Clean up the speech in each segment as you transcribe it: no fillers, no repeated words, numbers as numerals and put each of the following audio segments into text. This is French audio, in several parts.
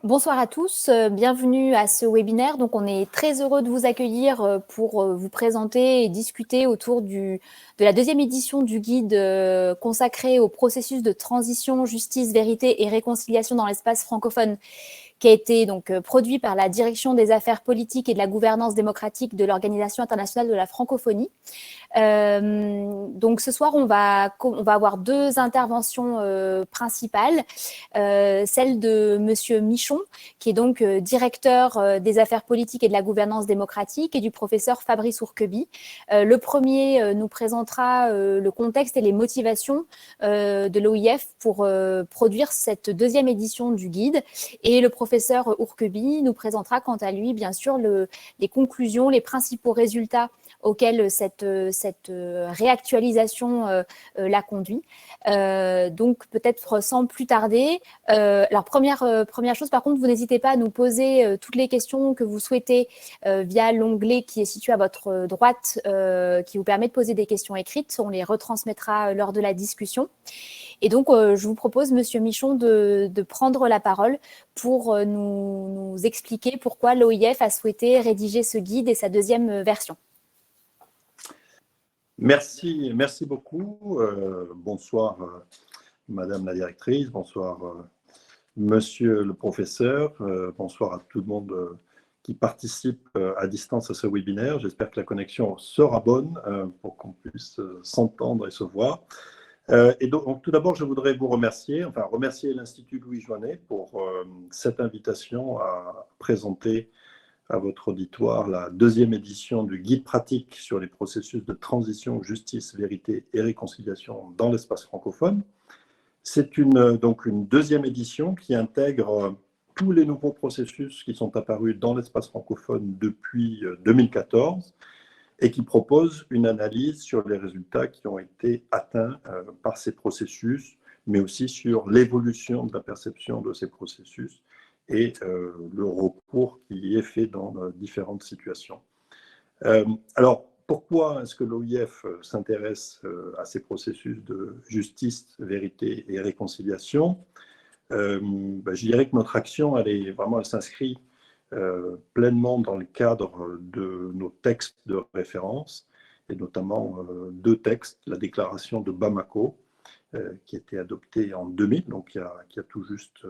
Bonsoir à tous, bienvenue à ce webinaire. Donc, on est très heureux de vous accueillir pour vous présenter et discuter autour de la deuxième édition du guide consacré au processus de transition, justice, vérité et réconciliation dans l'espace francophone, qui a été donc produit par la Direction des affaires politiques et de la gouvernance démocratique de l'Organisation internationale de la francophonie. Donc ce soir, on va avoir deux interventions principales. Celle de Monsieur Michon, qui est donc directeur des affaires politiques et de la gouvernance démocratique, et du professeur Fabrice Ourqueby. Le premier nous présentera le contexte et les motivations de l'OIF pour produire cette deuxième édition du guide, et le professeur Ourqueby nous présentera quant à lui, bien sûr, les conclusions, les principaux résultats auxquels cette réactualisation l'a conduit. Donc, peut-être sans plus tarder. Alors, première chose, par contre, vous n'hésitez pas à nous poser toutes les questions que vous souhaitez via l'onglet qui est situé à votre droite, qui vous permet de poser des questions écrites. On les retransmettra lors de la discussion. Et donc, je vous propose, Monsieur Michon, de prendre la parole pour nous expliquer pourquoi l'OIF a souhaité rédiger ce guide et sa deuxième version. Merci beaucoup. Bonsoir, Madame la directrice, bonsoir, Monsieur le professeur, bonsoir à tout le monde qui participe à distance à ce webinaire. J'espère que la connexion sera bonne pour qu'on puisse s'entendre et se voir. Et donc, tout d'abord, je voudrais vous remercier l'Institut Louis Joinet pour cette invitation à présenter à votre auditoire la deuxième édition du guide pratique sur les processus de transition, justice, vérité et réconciliation dans l'espace francophone. C'est donc une deuxième édition qui intègre tous les nouveaux processus qui sont apparus dans l'espace francophone depuis 2014 et qui propose une analyse sur les résultats qui ont été atteints par ces processus, mais aussi sur l'évolution de la perception de ces processus et le recours qui est fait dans différentes situations. Alors, pourquoi est-ce que l'OIF s'intéresse à ces processus de justice, vérité et réconciliation? Je dirais que notre action, elle s'inscrit pleinement dans le cadre de nos textes de référence, et notamment deux textes, la déclaration de Bamako, qui a été adoptée en 2000, donc il y a tout juste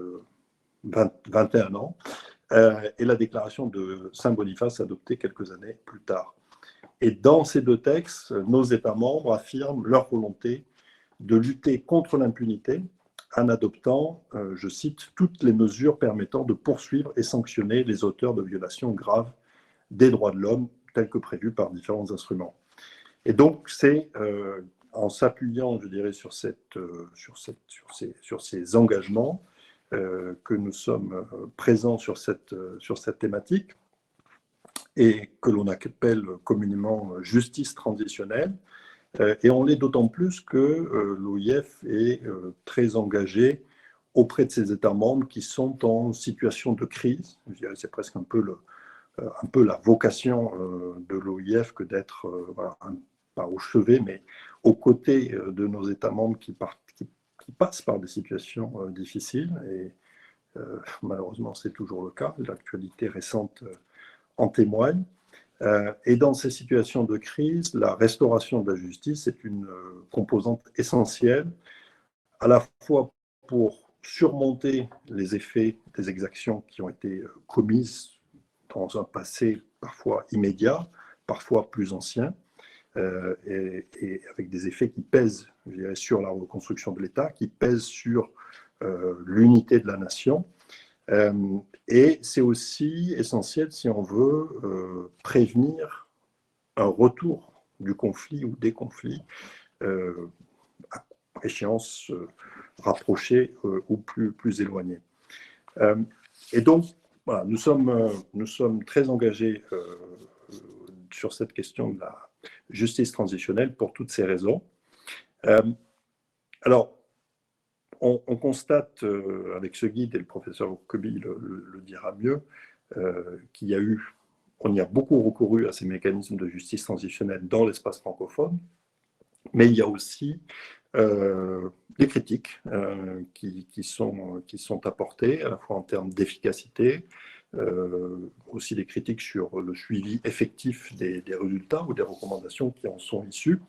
21 ans, et la déclaration de Saint-Boniface adoptée quelques années plus tard. Et dans ces deux textes, nos États membres affirment leur volonté de lutter contre l'impunité en adoptant, je cite, toutes les mesures permettant de poursuivre et sanctionner les auteurs de violations graves des droits de l'homme, tels que prévus par différents instruments. Et donc, c'est en s'appuyant, je dirais, sur ces engagements que nous sommes présents sur cette thématique et que l'on appelle communément justice transitionnelle. Et on l'est d'autant plus que l'OIF est très engagé auprès de ces États membres qui sont en situation de crise. Je dirais, c'est presque un peu la vocation de l'OIF que d'être, pas au chevet, mais aux côtés de nos États membres qui passent par des situations difficiles. Et malheureusement, c'est toujours le cas. L'actualité récente en témoigne. Et dans ces situations de crise, la restauration de la justice est une composante essentielle, à la fois pour surmonter les effets des exactions qui ont été commises dans un passé parfois immédiat, parfois plus ancien, et avec des effets qui pèsent, je dirais, sur la reconstruction de l'État, qui pèsent sur l'unité de la nation. Et c'est aussi essentiel si on veut prévenir un retour du conflit ou des conflits à échéance rapprochée ou plus éloignée. Et donc, voilà, nous sommes très engagés sur cette question de la justice transitionnelle pour toutes ces raisons. Alors, on constate avec ce guide, et le professeur Ourqueby le dira mieux, on y a beaucoup recouru à ces mécanismes de justice transitionnelle dans l'espace francophone, mais il y a aussi des critiques qui sont apportées, à la fois en termes d'efficacité, aussi des critiques sur le suivi effectif des résultats ou des recommandations qui en sont issues.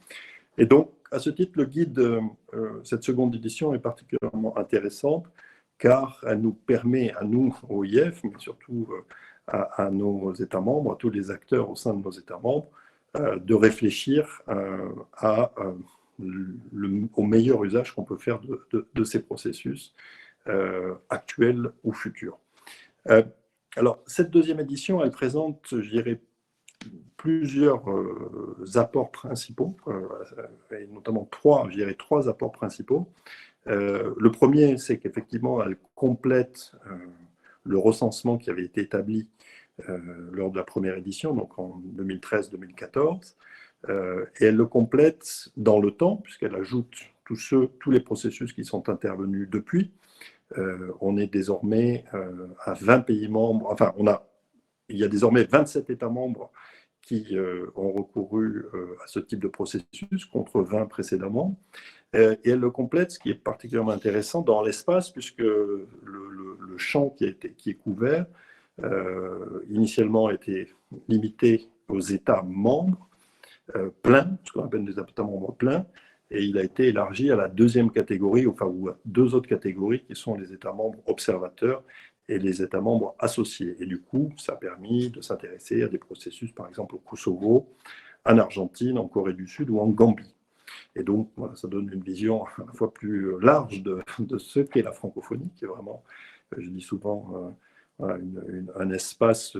Et donc, à ce titre, le guide, cette seconde édition est particulièrement intéressante car elle nous permet, à nous, au OIF, mais surtout à nos États membres, à tous les acteurs au sein de nos États membres, de réfléchir au meilleur usage qu'on peut faire de ces processus actuels ou futurs. Alors, cette deuxième édition, elle présente, je dirais, plusieurs apports principaux, et notamment trois apports principaux. Le premier, c'est qu'effectivement, elle complète le recensement qui avait été établi lors de la première édition, donc en 2013-2014, et elle le complète dans le temps, puisqu'elle ajoute tous les processus qui sont intervenus depuis. On est désormais à 20 pays membres, enfin, il y a désormais 27 États membres qui ont recouru à ce type de processus, contre 20 précédemment. Et elle le complète, ce qui est particulièrement intéressant, dans l'espace, puisque le champ qui est couvert, initialement était limité aux États membres pleins, ce qu'on appelle des États membres pleins, et il a été élargi à la deuxième catégorie, ou à deux autres catégories, qui sont les États membres observateurs et les États membres associés. Et du coup, ça a permis de s'intéresser à des processus, par exemple au Kosovo, en Argentine, en Corée du Sud ou en Gambie. Et donc, voilà, ça donne une vision à la fois plus large de ce qu'est la francophonie, qui est vraiment, je dis souvent, un espace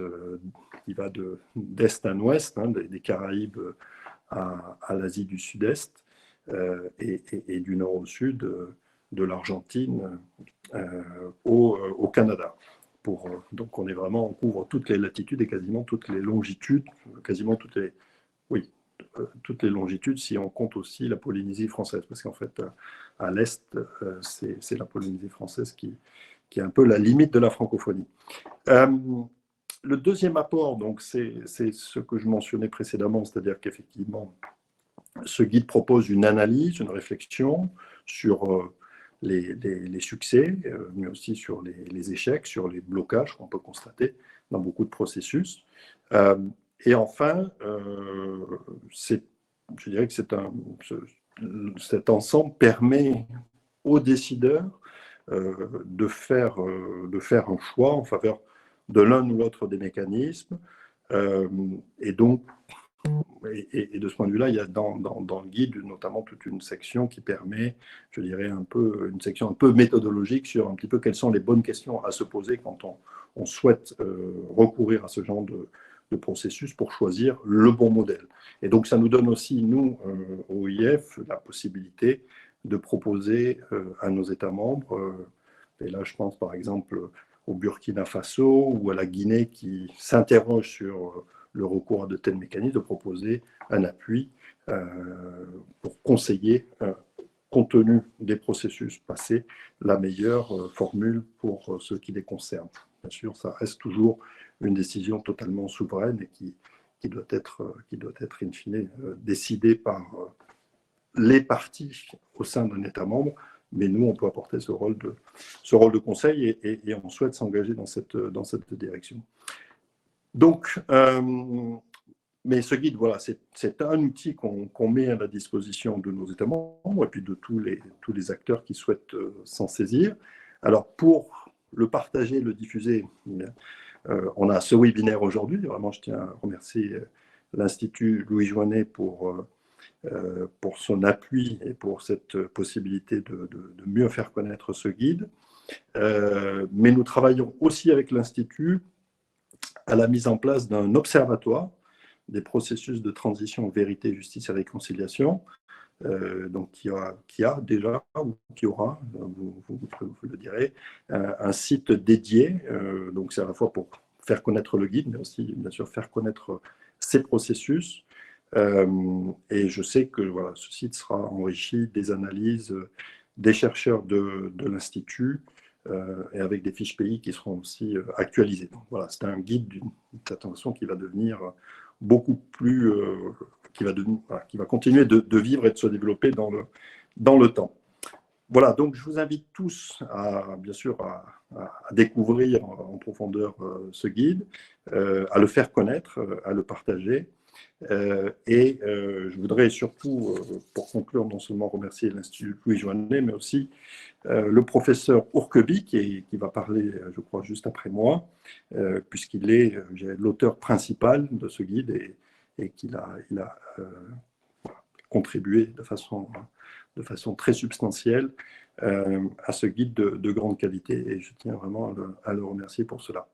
qui va d'est à ouest, hein, des Caraïbes à l'Asie du Sud-Est et du nord au sud, de l'Argentine au Canada. Donc on couvre toutes les latitudes et quasiment toutes les longitudes, toutes les longitudes si on compte aussi la Polynésie française, parce qu'en fait à l'est c'est la Polynésie française qui est un peu la limite de la francophonie. Le deuxième apport, donc, c'est ce que je mentionnais précédemment, c'est-à-dire qu'effectivement ce guide propose une analyse, une réflexion sur les succès, mais aussi sur les échecs, sur les blocages qu'on peut constater dans beaucoup de processus. Et enfin, je dirais que cet ensemble permet aux décideurs de faire un choix en faveur de l'un ou l'autre des mécanismes. Et donc, et de ce point de vue-là, il y a dans le guide notamment toute une section qui permet, je dirais, une section un peu méthodologique sur un petit peu quelles sont les bonnes questions à se poser quand on souhaite recourir à ce genre de processus pour choisir le bon modèle. Et donc, ça nous donne aussi, nous, au OIF, la possibilité de proposer à nos États membres, et là je pense par exemple au Burkina Faso ou à la Guinée qui s'interrogent sur le recours à de tels mécanismes, de proposer un appui pour conseiller, compte tenu des processus passés, la meilleure formule pour ce qui les concerne. Bien sûr, ça reste toujours une décision totalement souveraine et qui doit être in fine décidée par les parties au sein d'un État membre, mais nous, on peut apporter ce rôle de conseil et on souhaite s'engager dans cette direction. Donc, mais ce guide, voilà, c'est un outil qu'on met à la disposition de nos États membres et puis de tous les acteurs qui souhaitent s'en saisir. Alors, pour le partager, le diffuser, on a ce webinaire aujourd'hui. Vraiment, je tiens à remercier l'Institut Louis Joinet pour son appui et pour cette possibilité de mieux faire connaître ce guide. Mais nous travaillons aussi avec l'Institut à la mise en place d'un observatoire des processus de transition vérité, justice et réconciliation, donc qui a déjà, ou qui aura, vous le direz, un site dédié. Donc c'est à la fois pour faire connaître le guide, mais aussi bien sûr faire connaître ces processus. Et je sais que voilà, ce site sera enrichi des analyses des chercheurs de l'Institut et avec des fiches pays qui seront aussi actualisées. Donc, voilà, c'est un guide d'une certaine façon qui va devenir beaucoup plus, qui va continuer de vivre et de se développer dans dans le temps. Voilà, donc je vous invite tous, bien sûr, à découvrir en profondeur ce guide, à le faire connaître, à le partager. Je voudrais surtout, pour conclure, non seulement remercier l'Institut Louis Joinnet, mais aussi le professeur Ourqueby, qui va parler, je crois, juste après moi, puisqu'il est l'auteur principal de ce guide et qu'il a contribué de façon très substantielle à ce guide de grande qualité. Et je tiens vraiment à le remercier pour cela.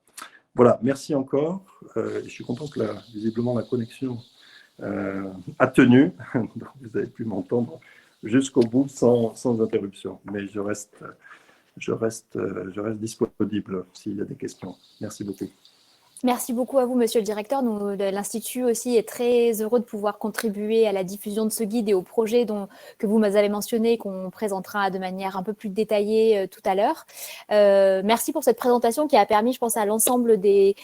Voilà, merci encore. Je suis content que visiblement la connexion a tenu. Donc vous avez pu m'entendre jusqu'au bout sans interruption. Mais je reste disponible s'il y a des questions. Merci beaucoup. Merci beaucoup à vous, monsieur le directeur. L'Institut aussi est très heureux de pouvoir contribuer à la diffusion de ce guide et au projet que vous avez mentionné, qu'on présentera de manière un peu plus détaillée tout à l'heure. Merci pour cette présentation qui a permis, je pense, à l'ensemble des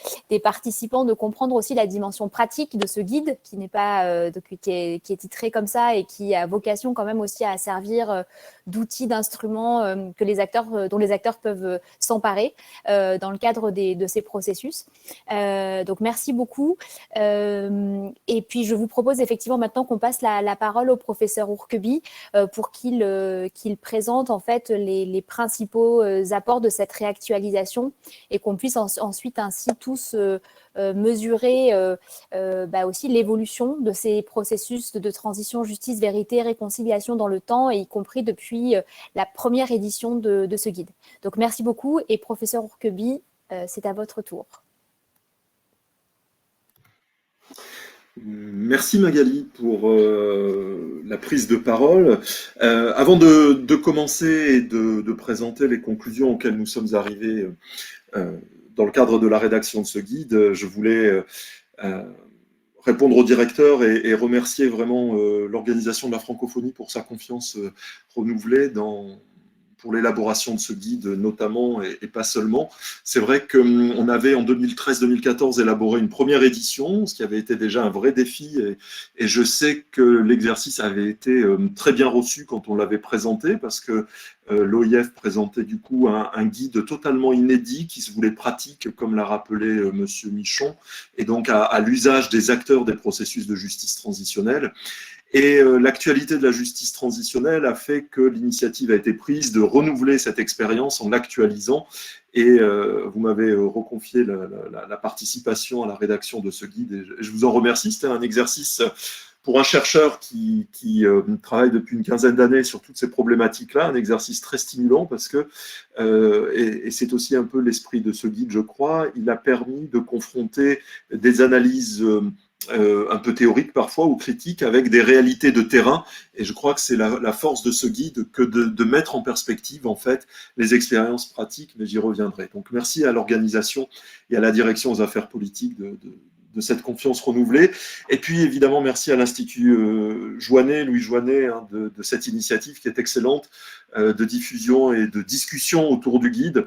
participants de comprendre aussi la dimension pratique de ce guide, qui n'est pas qui est titré comme ça et qui a vocation quand même aussi à servir d'outils, d'instruments dont les acteurs peuvent s'emparer dans le cadre de ces processus. Donc, merci beaucoup. Et puis, je vous propose effectivement maintenant qu'on passe la parole au professeur Ourqueby pour qu'il présente en fait les principaux apports de cette réactualisation et qu'on puisse ensuite ainsi tous mesurer aussi l'évolution de ces processus de transition, justice, vérité, réconciliation dans le temps, et y compris depuis la première édition de ce guide. Donc, merci beaucoup. Et professeur Ourqueby, c'est à votre tour. Merci Magali pour la prise de parole. Avant de commencer et de présenter les conclusions auxquelles nous sommes arrivés dans le cadre de la rédaction de ce guide, je voulais répondre au directeur et remercier vraiment l'organisation de la francophonie pour sa confiance renouvelée pour l'élaboration de ce guide notamment et pas seulement. C'est vrai qu'on avait en 2013-2014 élaboré une première édition, ce qui avait été déjà un vrai défi, et je sais que l'exercice avait été très bien reçu quand on l'avait présenté, parce que l'OIF présentait du coup un guide totalement inédit qui se voulait pratique, comme l'a rappelé monsieur Michon, et donc à l'usage des acteurs des processus de justice transitionnelle. Et l'actualité de la justice transitionnelle a fait que l'initiative a été prise de renouveler cette expérience en l'actualisant. Et vous m'avez reconfié la participation à la rédaction de ce guide. Et je vous en remercie. C'était un exercice pour un chercheur qui travaille depuis une quinzaine d'années sur toutes ces problématiques-là, un exercice très stimulant parce que, et c'est aussi un peu l'esprit de ce guide, je crois, il a permis de confronter des analyses un peu théorique parfois ou critique avec des réalités de terrain, et je crois que c'est la force de ce guide que de mettre en perspective en fait les expériences pratiques, mais j'y reviendrai. Donc merci à l'organisation et à la direction aux affaires politiques de cette confiance renouvelée, et puis évidemment merci à l'Institut Louis Joinnet de cette initiative qui est excellente de diffusion et de discussion autour du guide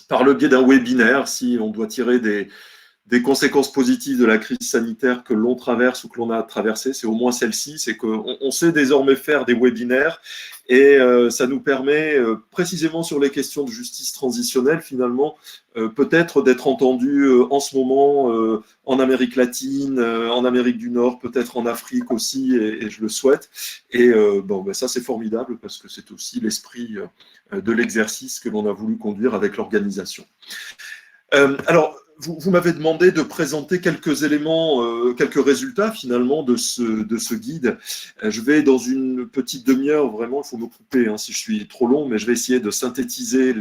par le biais d'un webinaire. Si on doit tirer des conséquences positives de la crise sanitaire que l'on traverse ou que l'on a traversée, c'est au moins celle-ci, c'est qu'on sait désormais faire des webinaires, et ça nous permet, précisément sur les questions de justice transitionnelle, finalement, peut-être d'être entendu en ce moment en Amérique latine, en Amérique du Nord, peut-être en Afrique aussi, et je le souhaite. Et ça, c'est formidable, parce que c'est aussi l'esprit de l'exercice que l'on a voulu conduire avec l'organisation. Alors, vous m'avez demandé de présenter quelques éléments, quelques résultats finalement de ce guide. Je vais dans une petite demi-heure, vraiment, il faut me couper si je suis trop long, mais je vais essayer de synthétiser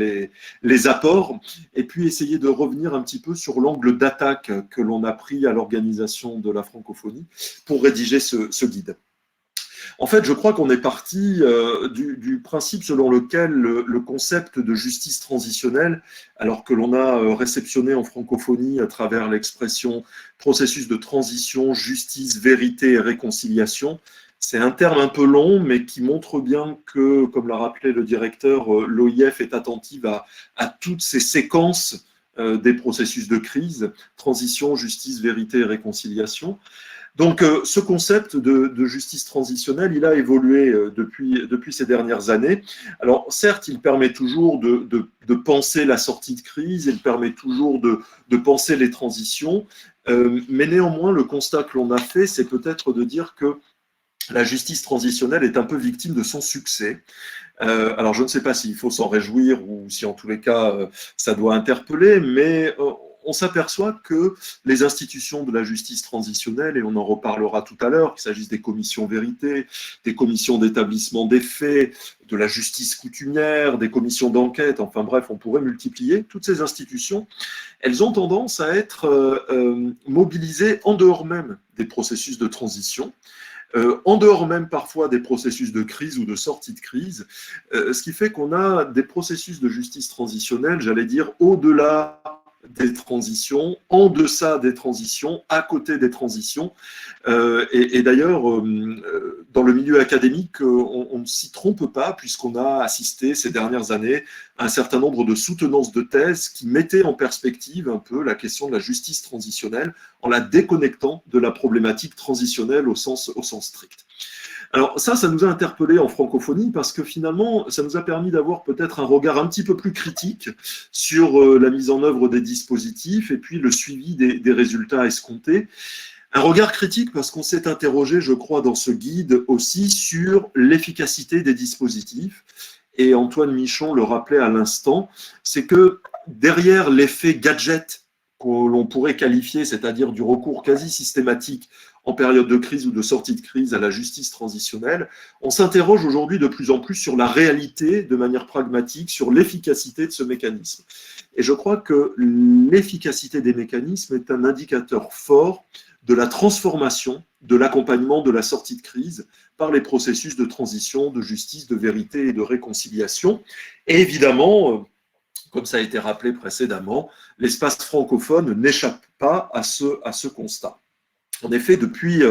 les apports et puis essayer de revenir un petit peu sur l'angle d'attaque que l'on a pris à l'organisation de la francophonie pour rédiger ce guide. En fait, je crois qu'on est parti du principe selon lequel le concept de justice transitionnelle, alors que l'on a réceptionné en francophonie à travers l'expression processus de transition, justice, vérité et réconciliation, c'est un terme un peu long, mais qui montre bien que, comme l'a rappelé le directeur, l'OIF est attentive à toutes ces séquences des processus de crise, transition, justice, vérité et réconciliation. Donc, ce concept de justice transitionnelle, il a évolué depuis ces dernières années. Alors, certes, il permet toujours de penser la sortie de crise, il permet toujours de penser les transitions, mais néanmoins, le constat que l'on a fait, c'est peut-être de dire que la justice transitionnelle est un peu victime de son succès. Alors, je ne sais pas s'il faut s'en réjouir ou si, en tous les cas, ça doit interpeller, mais on s'aperçoit que les institutions de la justice transitionnelle, et on en reparlera tout à l'heure, qu'il s'agisse des commissions vérité, des commissions d'établissement des faits, de la justice coutumière, des commissions d'enquête, enfin bref, on pourrait multiplier, toutes ces institutions, elles ont tendance à être mobilisées en dehors même des processus de transition, en dehors même parfois des processus de crise ou de sortie de crise, ce qui fait qu'on a des processus de justice transitionnelle, j'allais dire, au-delà des transitions, en deçà des transitions, à côté des transitions. Et d'ailleurs, dans le milieu académique, on ne s'y trompe pas, puisqu'on a assisté ces dernières années à un certain nombre de soutenances de thèses qui mettaient en perspective un peu la question de la justice transitionnelle en la déconnectant de la problématique transitionnelle au sens strict. Alors ça nous a interpellés en francophonie parce que finalement, ça nous a permis d'avoir peut-être un regard un petit peu plus critique sur la mise en œuvre des dispositifs et puis le suivi des résultats escomptés. Un regard critique parce qu'on s'est interrogé, je crois, dans ce guide aussi sur l'efficacité des dispositifs. Et Antoine Michon le rappelait à l'instant, c'est que derrière l'effet gadget que l'on pourrait qualifier, c'est-à-dire du recours quasi systématique en période de crise ou de sortie de crise à la justice transitionnelle, on s'interroge aujourd'hui de plus en plus sur la réalité, de manière pragmatique, sur l'efficacité de ce mécanisme. Et je crois que l'efficacité des mécanismes est un indicateur fort de la transformation, de l'accompagnement de la sortie de crise par les processus de transition, de justice, de vérité et de réconciliation. Et évidemment, comme ça a été rappelé précédemment, l'espace francophone n'échappe pas à ce constat. En effet, depuis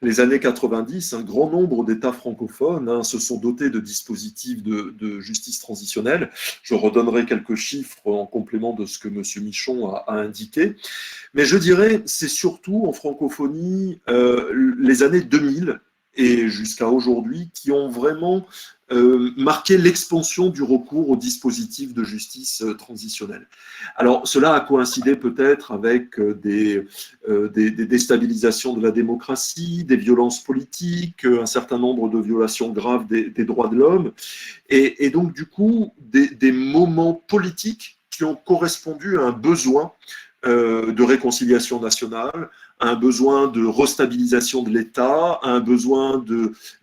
les années 90, un grand nombre d'États francophones se sont dotés de dispositifs de justice transitionnelle. Je redonnerai quelques chiffres en complément de ce que M. Michon a indiqué. Mais je dirais, c'est surtout en francophonie les années 2000 et jusqu'à aujourd'hui qui ont vraiment marqué l'expansion du recours aux dispositifs de justice transitionnelle. Alors, cela a coïncidé peut-être avec des déstabilisations de la démocratie, des violences politiques, un certain nombre de violations graves des droits de l'homme, et donc du coup, des moments politiques qui ont correspondu à un besoin de réconciliation nationale, à un besoin de restabilisation de l'État, à un besoin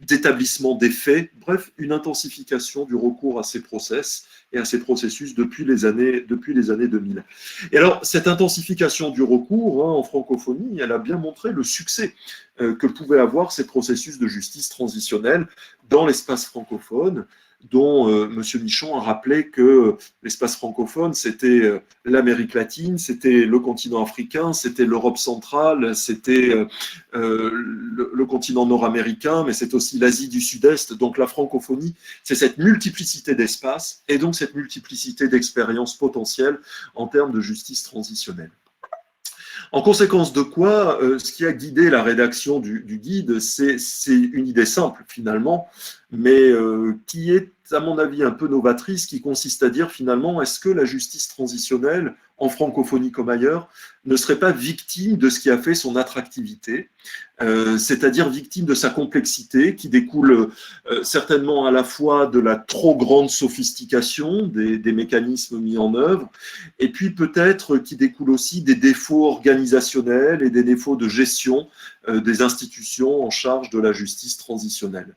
d'établissement des faits, bref, une intensification du recours à ces process et à ces processus depuis les années 2000. Et alors, cette intensification du recours en francophonie, elle a bien montré le succès que pouvaient avoir ces processus de justice transitionnelle dans l'espace francophone, dont M. Michon a rappelé que l'espace francophone, c'était l'Amérique latine, c'était le continent africain, c'était l'Europe centrale, c'était le continent nord-américain, mais c'est aussi l'Asie du Sud-Est. Donc la francophonie, c'est cette multiplicité d'espaces et donc cette multiplicité d'expériences potentielles en termes de justice transitionnelle. En conséquence de quoi, ce qui a guidé la rédaction du guide, c'est une idée simple finalement, mais qui est à mon avis un peu novatrice, qui consiste à dire finalement, est-ce que la justice transitionnelle, en francophonie comme ailleurs, ne serait pas victime de ce qui a fait son attractivité, c'est-à-dire victime de sa complexité, qui découle certainement à la fois de la trop grande sophistication des mécanismes mis en œuvre, et puis peut-être qui découle aussi des défauts organisationnels et des défauts de gestion des institutions en charge de la justice transitionnelle.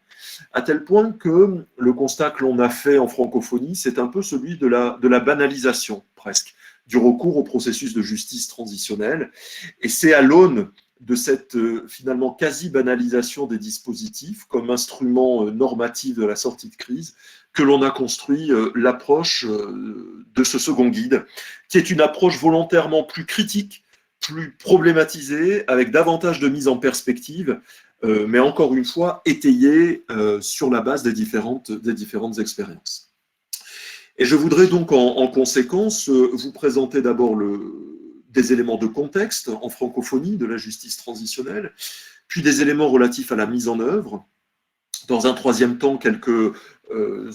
À tel point que le constat que l'on a fait en francophonie, c'est un peu celui de la banalisation, presque, du recours au processus de justice transitionnelle. Et c'est à l'aune de cette finalement quasi-banalisation des dispositifs comme instrument normatif de la sortie de crise que l'on a construit l'approche de ce second guide, qui est une approche volontairement plus critique, plus problématisée, avec davantage de mise en perspective, mais encore une fois étayée sur la base des différentes expériences. Et je voudrais donc en conséquence vous présenter d'abord des éléments de contexte en francophonie de la justice transitionnelle, puis des éléments relatifs à la mise en œuvre. Dans un troisième temps, quelques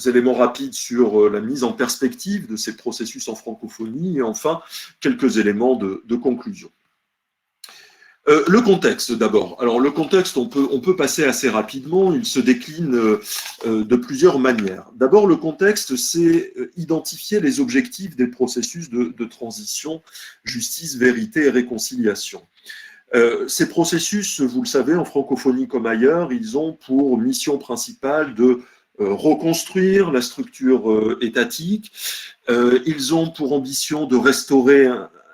éléments rapides sur la mise en perspective de ces processus en francophonie, et enfin, quelques éléments de conclusion. Le contexte d'abord. Alors le contexte, on peut passer assez rapidement, il se décline de plusieurs manières. D'abord, le contexte, c'est identifier les objectifs des processus de transition, justice, vérité et réconciliation. Ces processus, vous le savez, en francophonie comme ailleurs, ils ont pour mission principale de reconstruire la structure étatique. Ils ont pour ambition de restaurer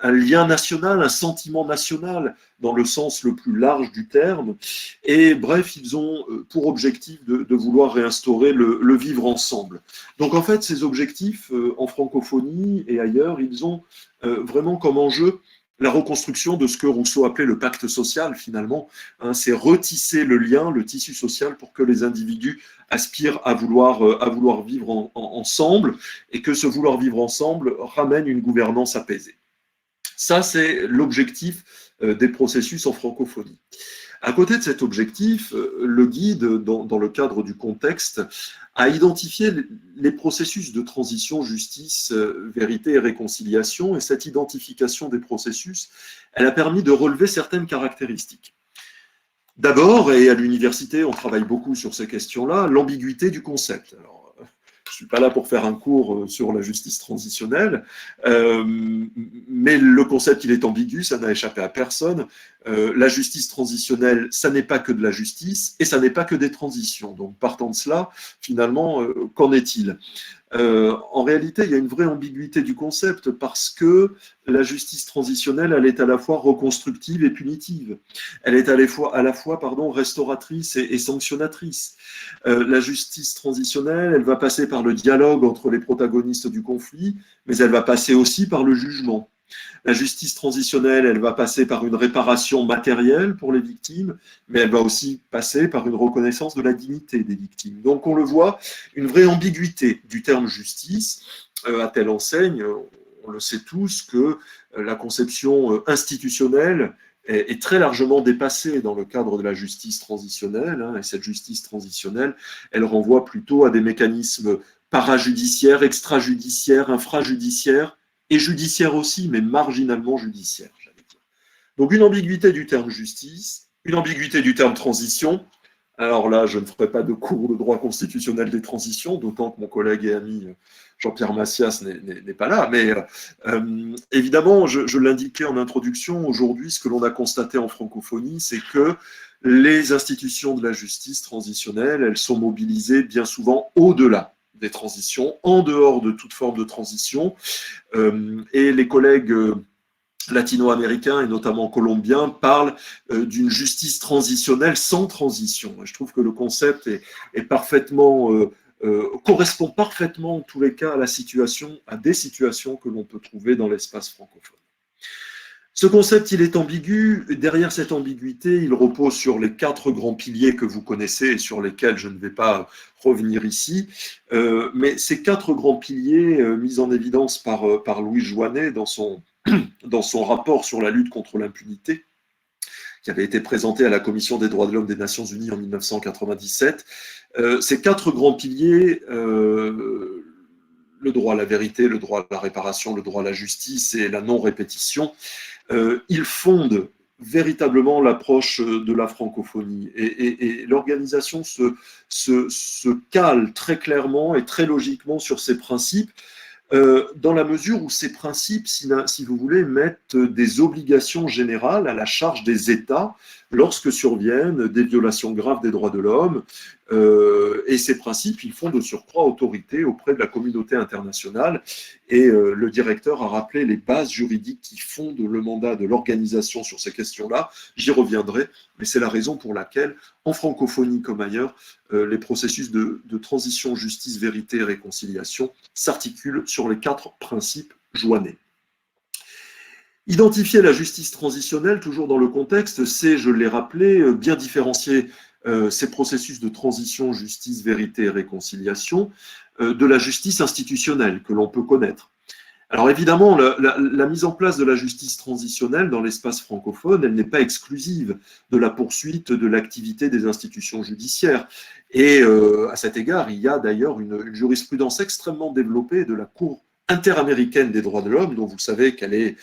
un lien national, un sentiment national dans le sens le plus large du terme. Et bref, ils ont pour objectif de vouloir réinstaurer le vivre ensemble. Donc en fait, ces objectifs en francophonie et ailleurs, ils ont vraiment comme enjeu la reconstruction de ce que Rousseau appelait le pacte social, finalement. Hein, c'est retisser le lien, le tissu social pour que les individus aspirent à vouloir vivre ensemble et que ce vouloir vivre ensemble ramène une gouvernance apaisée. Ça, c'est l'objectif des processus en francophonie. À côté de cet objectif, le guide, dans le cadre du contexte, a identifié les processus de transition, justice, vérité et réconciliation, et cette identification des processus, elle a permis de relever certaines caractéristiques. D'abord, et à l'université, on travaille beaucoup sur ces questions-là, l'ambiguïté du concept. Alors, je ne suis pas là pour faire un cours sur la justice transitionnelle, mais le concept, il est ambigu, ça n'a échappé à personne. La justice transitionnelle, ça n'est pas que de la justice et ça n'est pas que des transitions. Donc, partant de cela, finalement, qu'en est-il ? En réalité, il y a une vraie ambiguïté du concept parce que la justice transitionnelle, elle est à la fois reconstructive et punitive. Elle est à la fois restauratrice et sanctionnatrice. La justice transitionnelle, elle va passer par le dialogue entre les protagonistes du conflit, mais elle va passer aussi par le jugement. La justice transitionnelle, elle va passer par une réparation matérielle pour les victimes, mais elle va aussi passer par une reconnaissance de la dignité des victimes. Donc on le voit, une vraie ambiguïté du terme justice, à telle enseigne, on le sait tous, que la conception institutionnelle est très largement dépassée dans le cadre de la justice transitionnelle, hein, et cette justice transitionnelle, elle renvoie plutôt à des mécanismes parajudiciaires, extrajudiciaires, infrajudiciaires, et judiciaire aussi, mais marginalement judiciaire, j'allais dire. Donc une ambiguïté du terme justice, une ambiguïté du terme transition. Alors là, je ne ferai pas de cours de droit constitutionnel des transitions, d'autant que mon collègue et ami Jean-Pierre Massias n'est pas là, mais évidemment, je l'indiquais en introduction, aujourd'hui, ce que l'on a constaté en francophonie, c'est que les institutions de la justice transitionnelle, elles sont mobilisées bien souvent au-delà des transitions, en dehors de toute forme de transition. Et les collègues latino-américains et notamment colombiens parlent d'une justice transitionnelle sans transition. Et je trouve que le concept est parfaitement, correspond parfaitement en tous les cas à des situations que l'on peut trouver dans l'espace francophone. Ce concept, il est ambigu. Derrière cette ambiguïté, il repose sur les 4 grands piliers que vous connaissez et sur lesquels je ne vais pas revenir ici. Mais ces 4 grands piliers mis en évidence par Louis Joinet dans son rapport sur la lutte contre l'impunité, qui avait été présenté à la Commission des droits de l'homme des Nations Unies en 1997, ces 4 grands piliers, le droit à la vérité, le droit à la réparation, le droit à la justice et la non-répétition, ils fondent véritablement l'approche de la francophonie. Et l'organisation se cale très clairement et très logiquement sur ces principes, dans la mesure où ces principes, si vous voulez, mettent des obligations générales à la charge des États lorsque surviennent des violations graves des droits de l'homme. Et ces principes, ils font de surcroît autorité auprès de la communauté internationale. Et le directeur a rappelé les bases juridiques qui fondent le mandat de l'organisation sur ces questions-là. J'y reviendrai, mais c'est la raison pour laquelle, en francophonie comme ailleurs, les processus de transition, justice, vérité et réconciliation s'articulent sur les 4 principes joinés. Identifier la justice transitionnelle, toujours dans le contexte, c'est, je l'ai rappelé, bien différencier ces processus de transition, justice, vérité et réconciliation de la justice institutionnelle que l'on peut connaître. Alors évidemment, la mise en place de la justice transitionnelle dans l'espace francophone, elle n'est pas exclusive de la poursuite de l'activité des institutions judiciaires. Et à cet égard, il y a d'ailleurs une jurisprudence extrêmement développée de la Cour interaméricaine des droits de l'homme, dont vous savez qu'elle est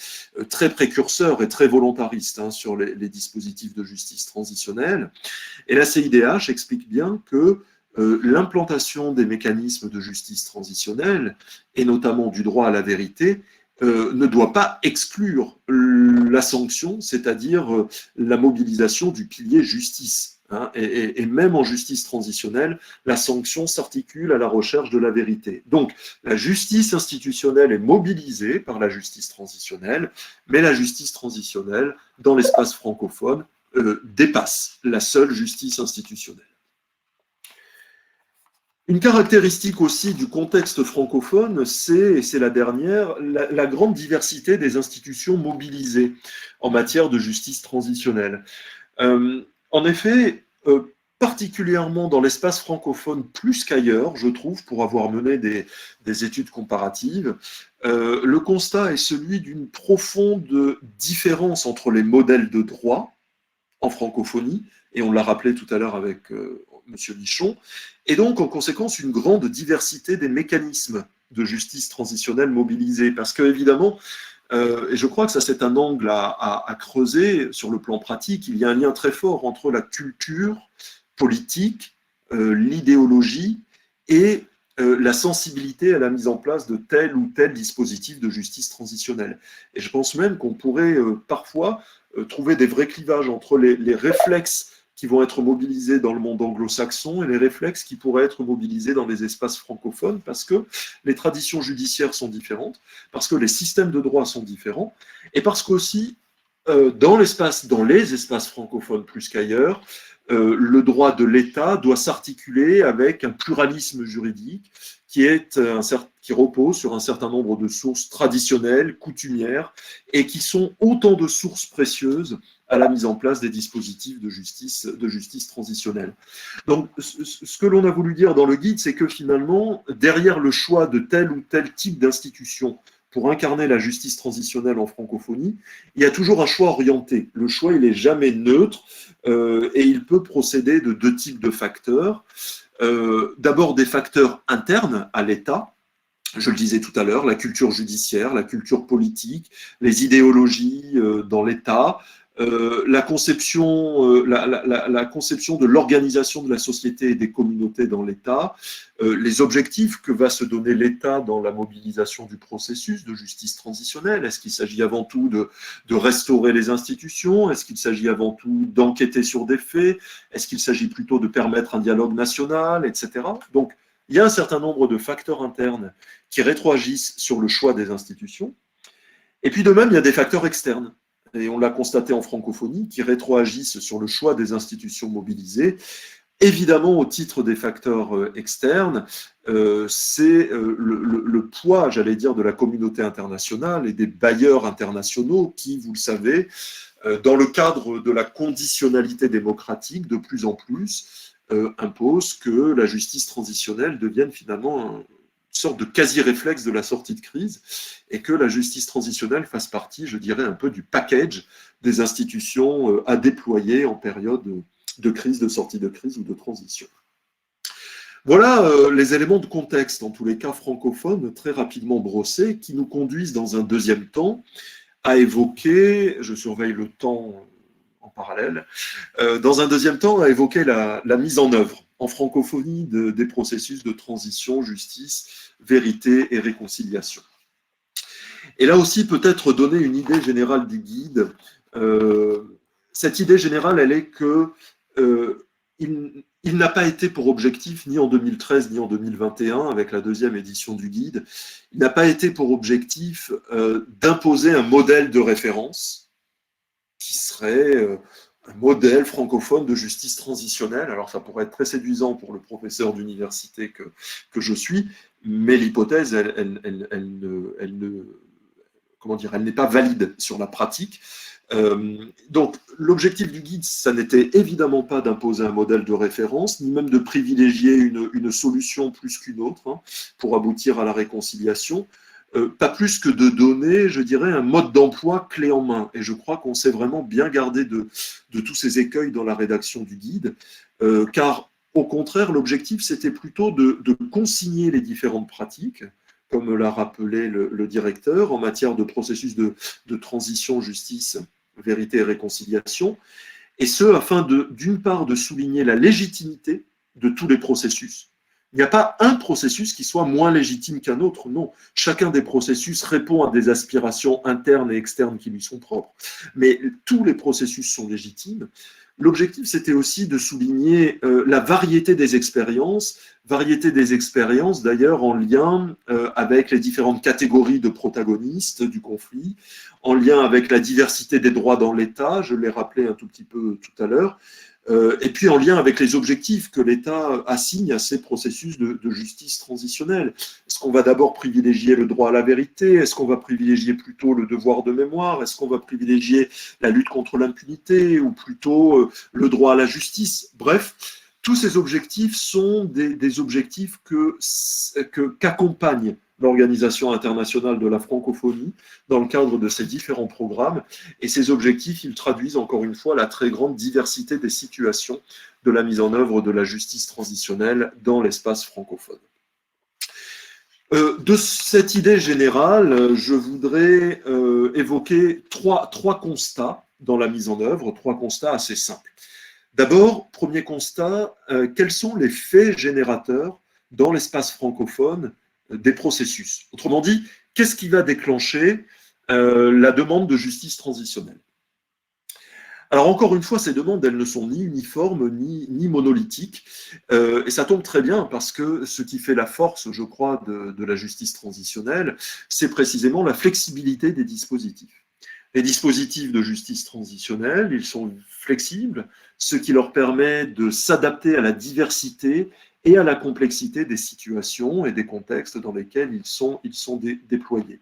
très précurseur et très volontariste sur les dispositifs de justice transitionnelle. Et la CIDH explique bien que l'implantation des mécanismes de justice transitionnelle, et notamment du droit à la vérité, ne doit pas exclure la sanction, c'est-à-dire la mobilisation du pilier justice. Et même en justice transitionnelle, la sanction s'articule à la recherche de la vérité. Donc, la justice institutionnelle est mobilisée par la justice transitionnelle, mais la justice transitionnelle, dans l'espace francophone, dépasse la seule justice institutionnelle. Une caractéristique aussi du contexte francophone, c'est la dernière, la grande diversité des institutions mobilisées en matière de justice transitionnelle. En effet, particulièrement dans l'espace francophone plus qu'ailleurs, je trouve, pour avoir mené des études comparatives, le constat est celui d'une profonde différence entre les modèles de droit en francophonie, et on l'a rappelé tout à l'heure avec M. Michon, et donc en conséquence une grande diversité des mécanismes de justice transitionnelle mobilisés, parce que évidemment, et je crois que ça c'est un angle à creuser sur le plan pratique, il y a un lien très fort entre la culture politique, l'idéologie et la sensibilité à la mise en place de tel ou tel dispositif de justice transitionnelle. Et je pense même qu'on pourrait parfois trouver des vrais clivages entre les réflexes qui vont être mobilisés dans le monde anglo-saxon et les réflexes qui pourraient être mobilisés dans les espaces francophones, parce que les traditions judiciaires sont différentes, parce que les systèmes de droit sont différents, et parce qu'aussi, dans les espaces francophones plus qu'ailleurs, le droit de l'État doit s'articuler avec un pluralisme juridique qui repose sur un certain nombre de sources traditionnelles, coutumières, et qui sont autant de sources précieuses à la mise en place des dispositifs de justice transitionnelle. Donc, ce que l'on a voulu dire dans le guide, c'est que finalement, derrière le choix de tel ou tel type d'institution pour incarner la justice transitionnelle en francophonie, il y a toujours un choix orienté. Le choix, il n'est jamais neutre et il peut procéder de deux types de facteurs. D'abord, des facteurs internes à l'État. Je le disais tout à l'heure, la culture judiciaire, la culture politique, les idéologies dans l'État, la conception de l'organisation de la société et des communautés dans l'État, les objectifs que va se donner l'État dans la mobilisation du processus de justice transitionnelle. Est-ce qu'il s'agit avant tout de restaurer les institutions? Est-ce qu'il s'agit avant tout d'enquêter sur des faits? Est-ce qu'il s'agit plutôt de permettre un dialogue national, etc. Donc, il y a un certain nombre de facteurs internes qui rétroagissent sur le choix des institutions. Et puis de même, il y a des facteurs externes. Et on l'a constaté en francophonie, qui rétroagissent sur le choix des institutions mobilisées. Évidemment, au titre des facteurs externes, c'est le poids, j'allais dire, de la communauté internationale et des bailleurs internationaux qui, vous le savez, dans le cadre de la conditionnalité démocratique, de plus en plus, imposent que la justice transitionnelle devienne finalement une sorte de quasi-réflexe de la sortie de crise et que la justice transitionnelle fasse partie, je dirais, un peu du package des institutions à déployer en période de crise, de sortie de crise ou de transition. Voilà les éléments de contexte, en tous les cas francophones, très rapidement brossés, qui nous conduisent dans un deuxième temps à évoquer, je surveille le temps en parallèle, dans un deuxième temps à évoquer la mise en œuvre en francophonie des processus de transition, justice, vérité et réconciliation. Et là aussi, peut-être donner une idée générale du guide. Cette idée générale, elle est que il n'a pas été pour objectif, ni en 2013 ni en 2021, avec la deuxième édition du guide, il n'a pas été pour objectif d'imposer un modèle de référence qui serait un modèle francophone de justice transitionnelle. Alors ça pourrait être très séduisant pour le professeur d'université que je suis, mais l'hypothèse, elle n'est pas valide sur la pratique. Donc, l'objectif du guide, ça n'était évidemment pas d'imposer un modèle de référence, ni même de privilégier une solution plus qu'une autre pour aboutir à la réconciliation. pas plus que de donner, je dirais, un mode d'emploi clé en main. Et je crois qu'on s'est vraiment bien gardé de tous ces écueils dans la rédaction du guide, car au contraire, l'objectif, c'était plutôt de consigner les différentes pratiques, comme l'a rappelé le directeur, en matière de processus de transition, justice, vérité et réconciliation, et ce, afin d'une part, de souligner la légitimité de tous les processus. Il n'y a pas un processus qui soit moins légitime qu'un autre, non. Chacun des processus répond à des aspirations internes et externes qui lui sont propres, mais tous les processus sont légitimes. L'objectif, c'était aussi de souligner la variété des expériences d'ailleurs en lien avec les différentes catégories de protagonistes du conflit, en lien avec la diversité des droits dans l'État, je l'ai rappelé un tout petit peu tout à l'heure, et puis en lien avec les objectifs que l'État assigne à ces processus de justice transitionnelle. Est-ce qu'on va d'abord privilégier le droit à la vérité? Est-ce qu'on va privilégier plutôt le devoir de mémoire? Est-ce qu'on va privilégier la lutte contre l'impunité ou plutôt le droit à la justice? Bref, tous ces objectifs sont des objectifs qu'accompagne l'Organisation internationale de la francophonie dans le cadre de ces différents programmes. Et ces objectifs, ils traduisent encore une fois la très grande diversité des situations de la mise en œuvre de la justice transitionnelle dans l'espace francophone. De cette idée générale, je voudrais évoquer trois constats dans la mise en œuvre, trois constats assez simples. D'abord, premier constat, quels sont les faits générateurs dans l'espace francophone des processus? Autrement dit, qu'est-ce qui va déclencher la demande de justice transitionnelle? Alors encore une fois, ces demandes, elles ne sont ni uniformes ni monolithiques, et ça tombe très bien parce que ce qui fait la force, je crois, de la justice transitionnelle, c'est précisément la flexibilité des dispositifs. Les dispositifs de justice transitionnelle, ils sont flexibles, ce qui leur permet de s'adapter à la diversité et à la complexité des situations et des contextes dans lesquels ils sont déployés.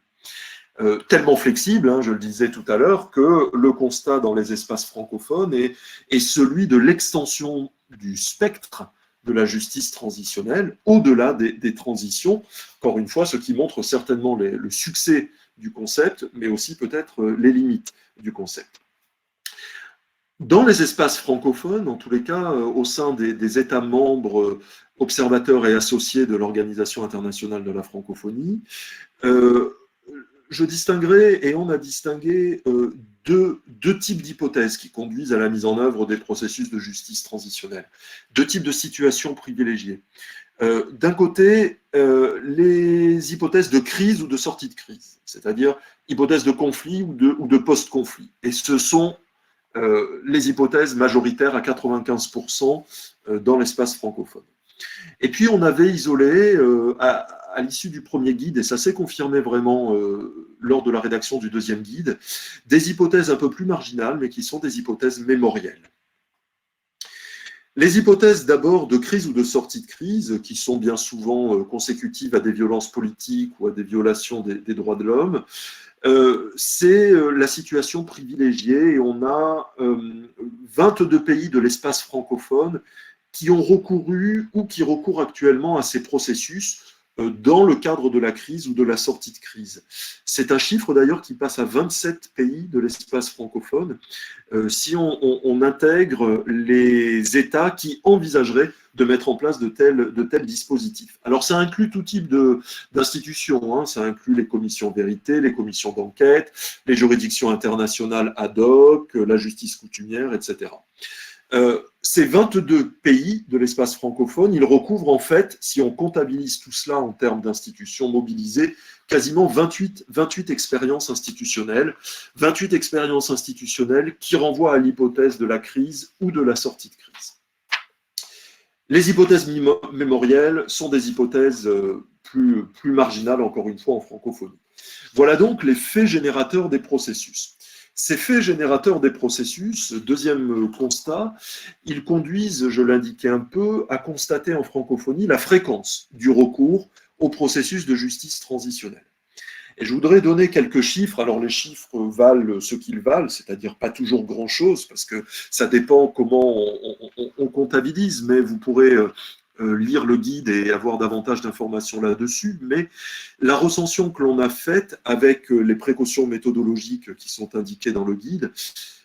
Tellement flexible, hein, je le disais tout à l'heure, que le constat dans les espaces francophones est celui de l'extension du spectre de la justice transitionnelle au-delà des transitions, encore une fois, ce qui montre certainement le succès du concept, mais aussi peut-être les limites du concept. Dans les espaces francophones, en tous les cas, au sein des États membres observateurs et associés de l'Organisation internationale de la francophonie, je distinguerai, et on a distingué deux types d'hypothèses qui conduisent à la mise en œuvre des processus de justice transitionnelle. Deux types de situations privilégiées. D'un côté, les hypothèses de crise ou de sortie de crise, c'est-à-dire hypothèses de conflit ou de post-conflit. Et ce sont les hypothèses majoritaires à 95% dans l'espace francophone. Et puis on avait isolé, à l'issue du premier guide, et ça s'est confirmé vraiment lors de la rédaction du deuxième guide, des hypothèses un peu plus marginales, mais qui sont des hypothèses mémorielles. Les hypothèses d'abord de crise ou de sortie de crise, qui sont bien souvent consécutives à des violences politiques ou à des violations des droits de l'homme, c'est la situation privilégiée, et on a 22 pays de l'espace francophone qui ont recouru ou qui recourent actuellement à ces processus dans le cadre de la crise ou de la sortie de crise. C'est un chiffre d'ailleurs qui passe à 27 pays de l'espace francophone si on intègre les États qui envisageraient de mettre en place de tels dispositifs. Alors ça inclut tout type d'institutions, hein. Ça inclut les commissions vérité, les commissions d'enquête, les juridictions internationales ad hoc, la justice coutumière, etc. Ces 22 pays de l'espace francophone, ils recouvrent en fait, si on comptabilise tout cela en termes d'institutions mobilisées, quasiment 28 expériences institutionnelles, 28 expériences institutionnelles qui renvoient à l'hypothèse de la crise ou de la sortie de crise. Les hypothèses mémorielles sont des hypothèses plus marginales, encore une fois, en francophonie. Voilà donc les faits générateurs des processus. Ces faits générateurs des processus, deuxième constat, ils conduisent, je l'indiquais un peu, à constater en francophonie la fréquence du recours au processus de justice transitionnelle. Et je voudrais donner quelques chiffres. Alors les chiffres valent ce qu'ils valent, c'est-à-dire pas toujours grand-chose, parce que ça dépend comment on comptabilise, mais vous pourrez lire le guide et avoir davantage d'informations là-dessus, mais la recension que l'on a faite avec les précautions méthodologiques qui sont indiquées dans le guide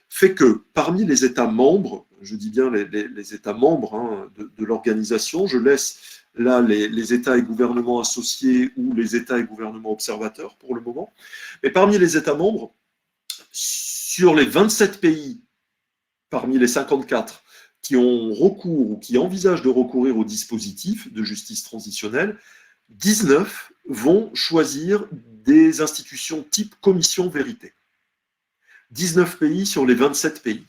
fait que parmi les États membres, je dis bien les États membres de l'organisation, je laisse là les États et gouvernements associés ou les États et gouvernements observateurs pour le moment, mais parmi les États membres, sur les 27 pays, parmi les 54, qui ont recours ou qui envisagent de recourir au dispositif de justice transitionnelle, 19 vont choisir des institutions type commission vérité. 19 pays sur les 27 pays.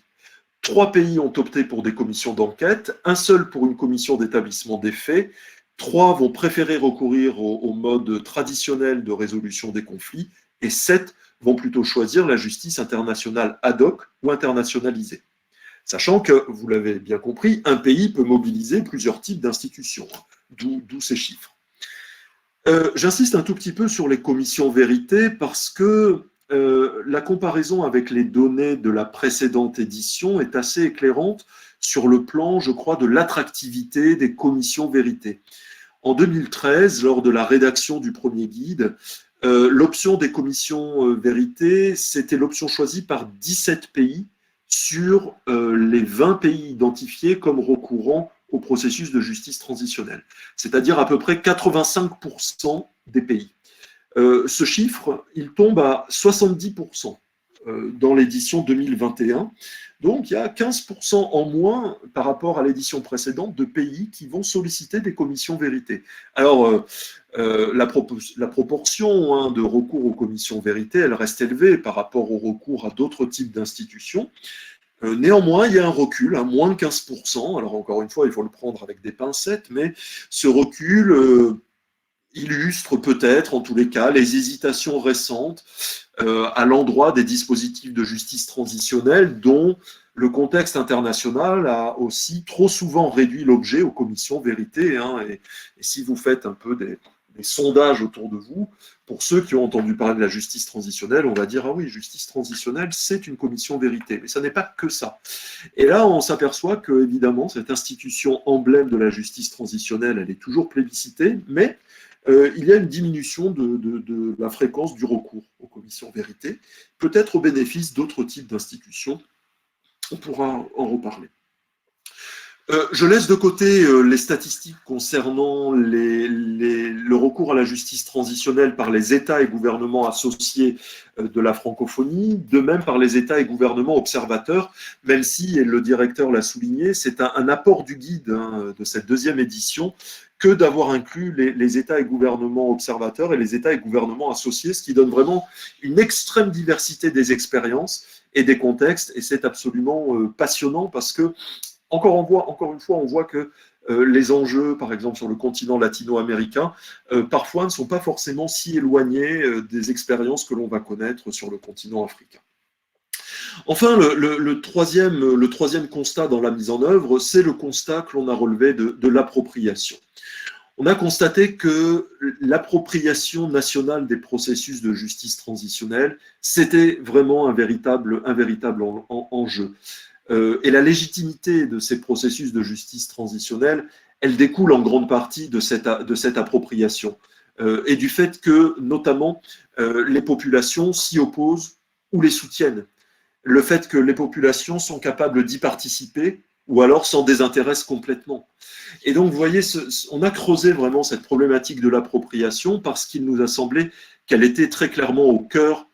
3 pays ont opté pour des commissions d'enquête, un seul pour une commission d'établissement des faits, 3 vont préférer recourir au mode traditionnel de résolution des conflits, et 7 vont plutôt choisir la justice internationale ad hoc ou internationalisée. Sachant que, vous l'avez bien compris, un pays peut mobiliser plusieurs types d'institutions, d'où ces chiffres. J'insiste un tout petit peu sur les commissions vérité parce que la comparaison avec les données de la précédente édition est assez éclairante sur le plan, je crois, de l'attractivité des commissions vérité. En 2013, lors de la rédaction du premier guide, l'option des commissions vérité, c'était l'option choisie par 17 pays sur les 20 pays identifiés comme recourant au processus de justice transitionnelle, c'est-à-dire à peu près 85% des pays. Ce chiffre, il tombe à 70% dans l'édition 2021. Donc, il y a 15% en moins par rapport à l'édition précédente de pays qui vont solliciter des commissions vérité. Alors, la proportion de recours aux commissions vérité, elle reste élevée par rapport au recours à d'autres types d'institutions. Néanmoins, il y a un recul, moins de 15%. Alors, encore une fois, il faut le prendre avec des pincettes, mais ce recul illustre peut-être, en tous les cas, les hésitations récentes à l'endroit des dispositifs de justice transitionnelle dont le contexte international a aussi trop souvent réduit l'objet aux commissions vérité. Et si vous faites un peu des sondages autour de vous, pour ceux qui ont entendu parler de la justice transitionnelle, on va dire « Ah oui, justice transitionnelle, c'est une commission vérité ». Mais ça n'est pas que ça. Et là, on s'aperçoit que, évidemment, cette institution emblème de la justice transitionnelle, elle est toujours plébiscitée, mais il y a une diminution de la fréquence du recours aux commissions vérité, peut-être au bénéfice d'autres types d'institutions. On pourra en reparler. Je laisse de côté les statistiques concernant le recours à la justice transitionnelle par les États et gouvernements associés de la francophonie, de même par les États et gouvernements observateurs, même si, et le directeur l'a souligné, c'est un apport du guide de cette deuxième édition que d'avoir inclus les États et gouvernements observateurs et les États et gouvernements associés, ce qui donne vraiment une extrême diversité des expériences et des contextes, et c'est absolument passionnant parce que encore une fois, on voit que les enjeux, par exemple sur le continent latino-américain, parfois ne sont pas forcément si éloignés des expériences que l'on va connaître sur le continent africain. Enfin, le troisième constat dans la mise en œuvre, c'est le constat que l'on a relevé de l'appropriation. On a constaté que l'appropriation nationale des processus de justice transitionnelle, c'était vraiment un véritable enjeu. Et la légitimité de ces processus de justice transitionnelle, elle découle en grande partie de cette appropriation et du fait que, notamment, les populations s'y opposent ou les soutiennent. Le fait que les populations sont capables d'y participer ou alors s'en désintéressent complètement. Et donc, vous voyez, on a creusé vraiment cette problématique de l'appropriation parce qu'il nous a semblé qu'elle était très clairement au cœur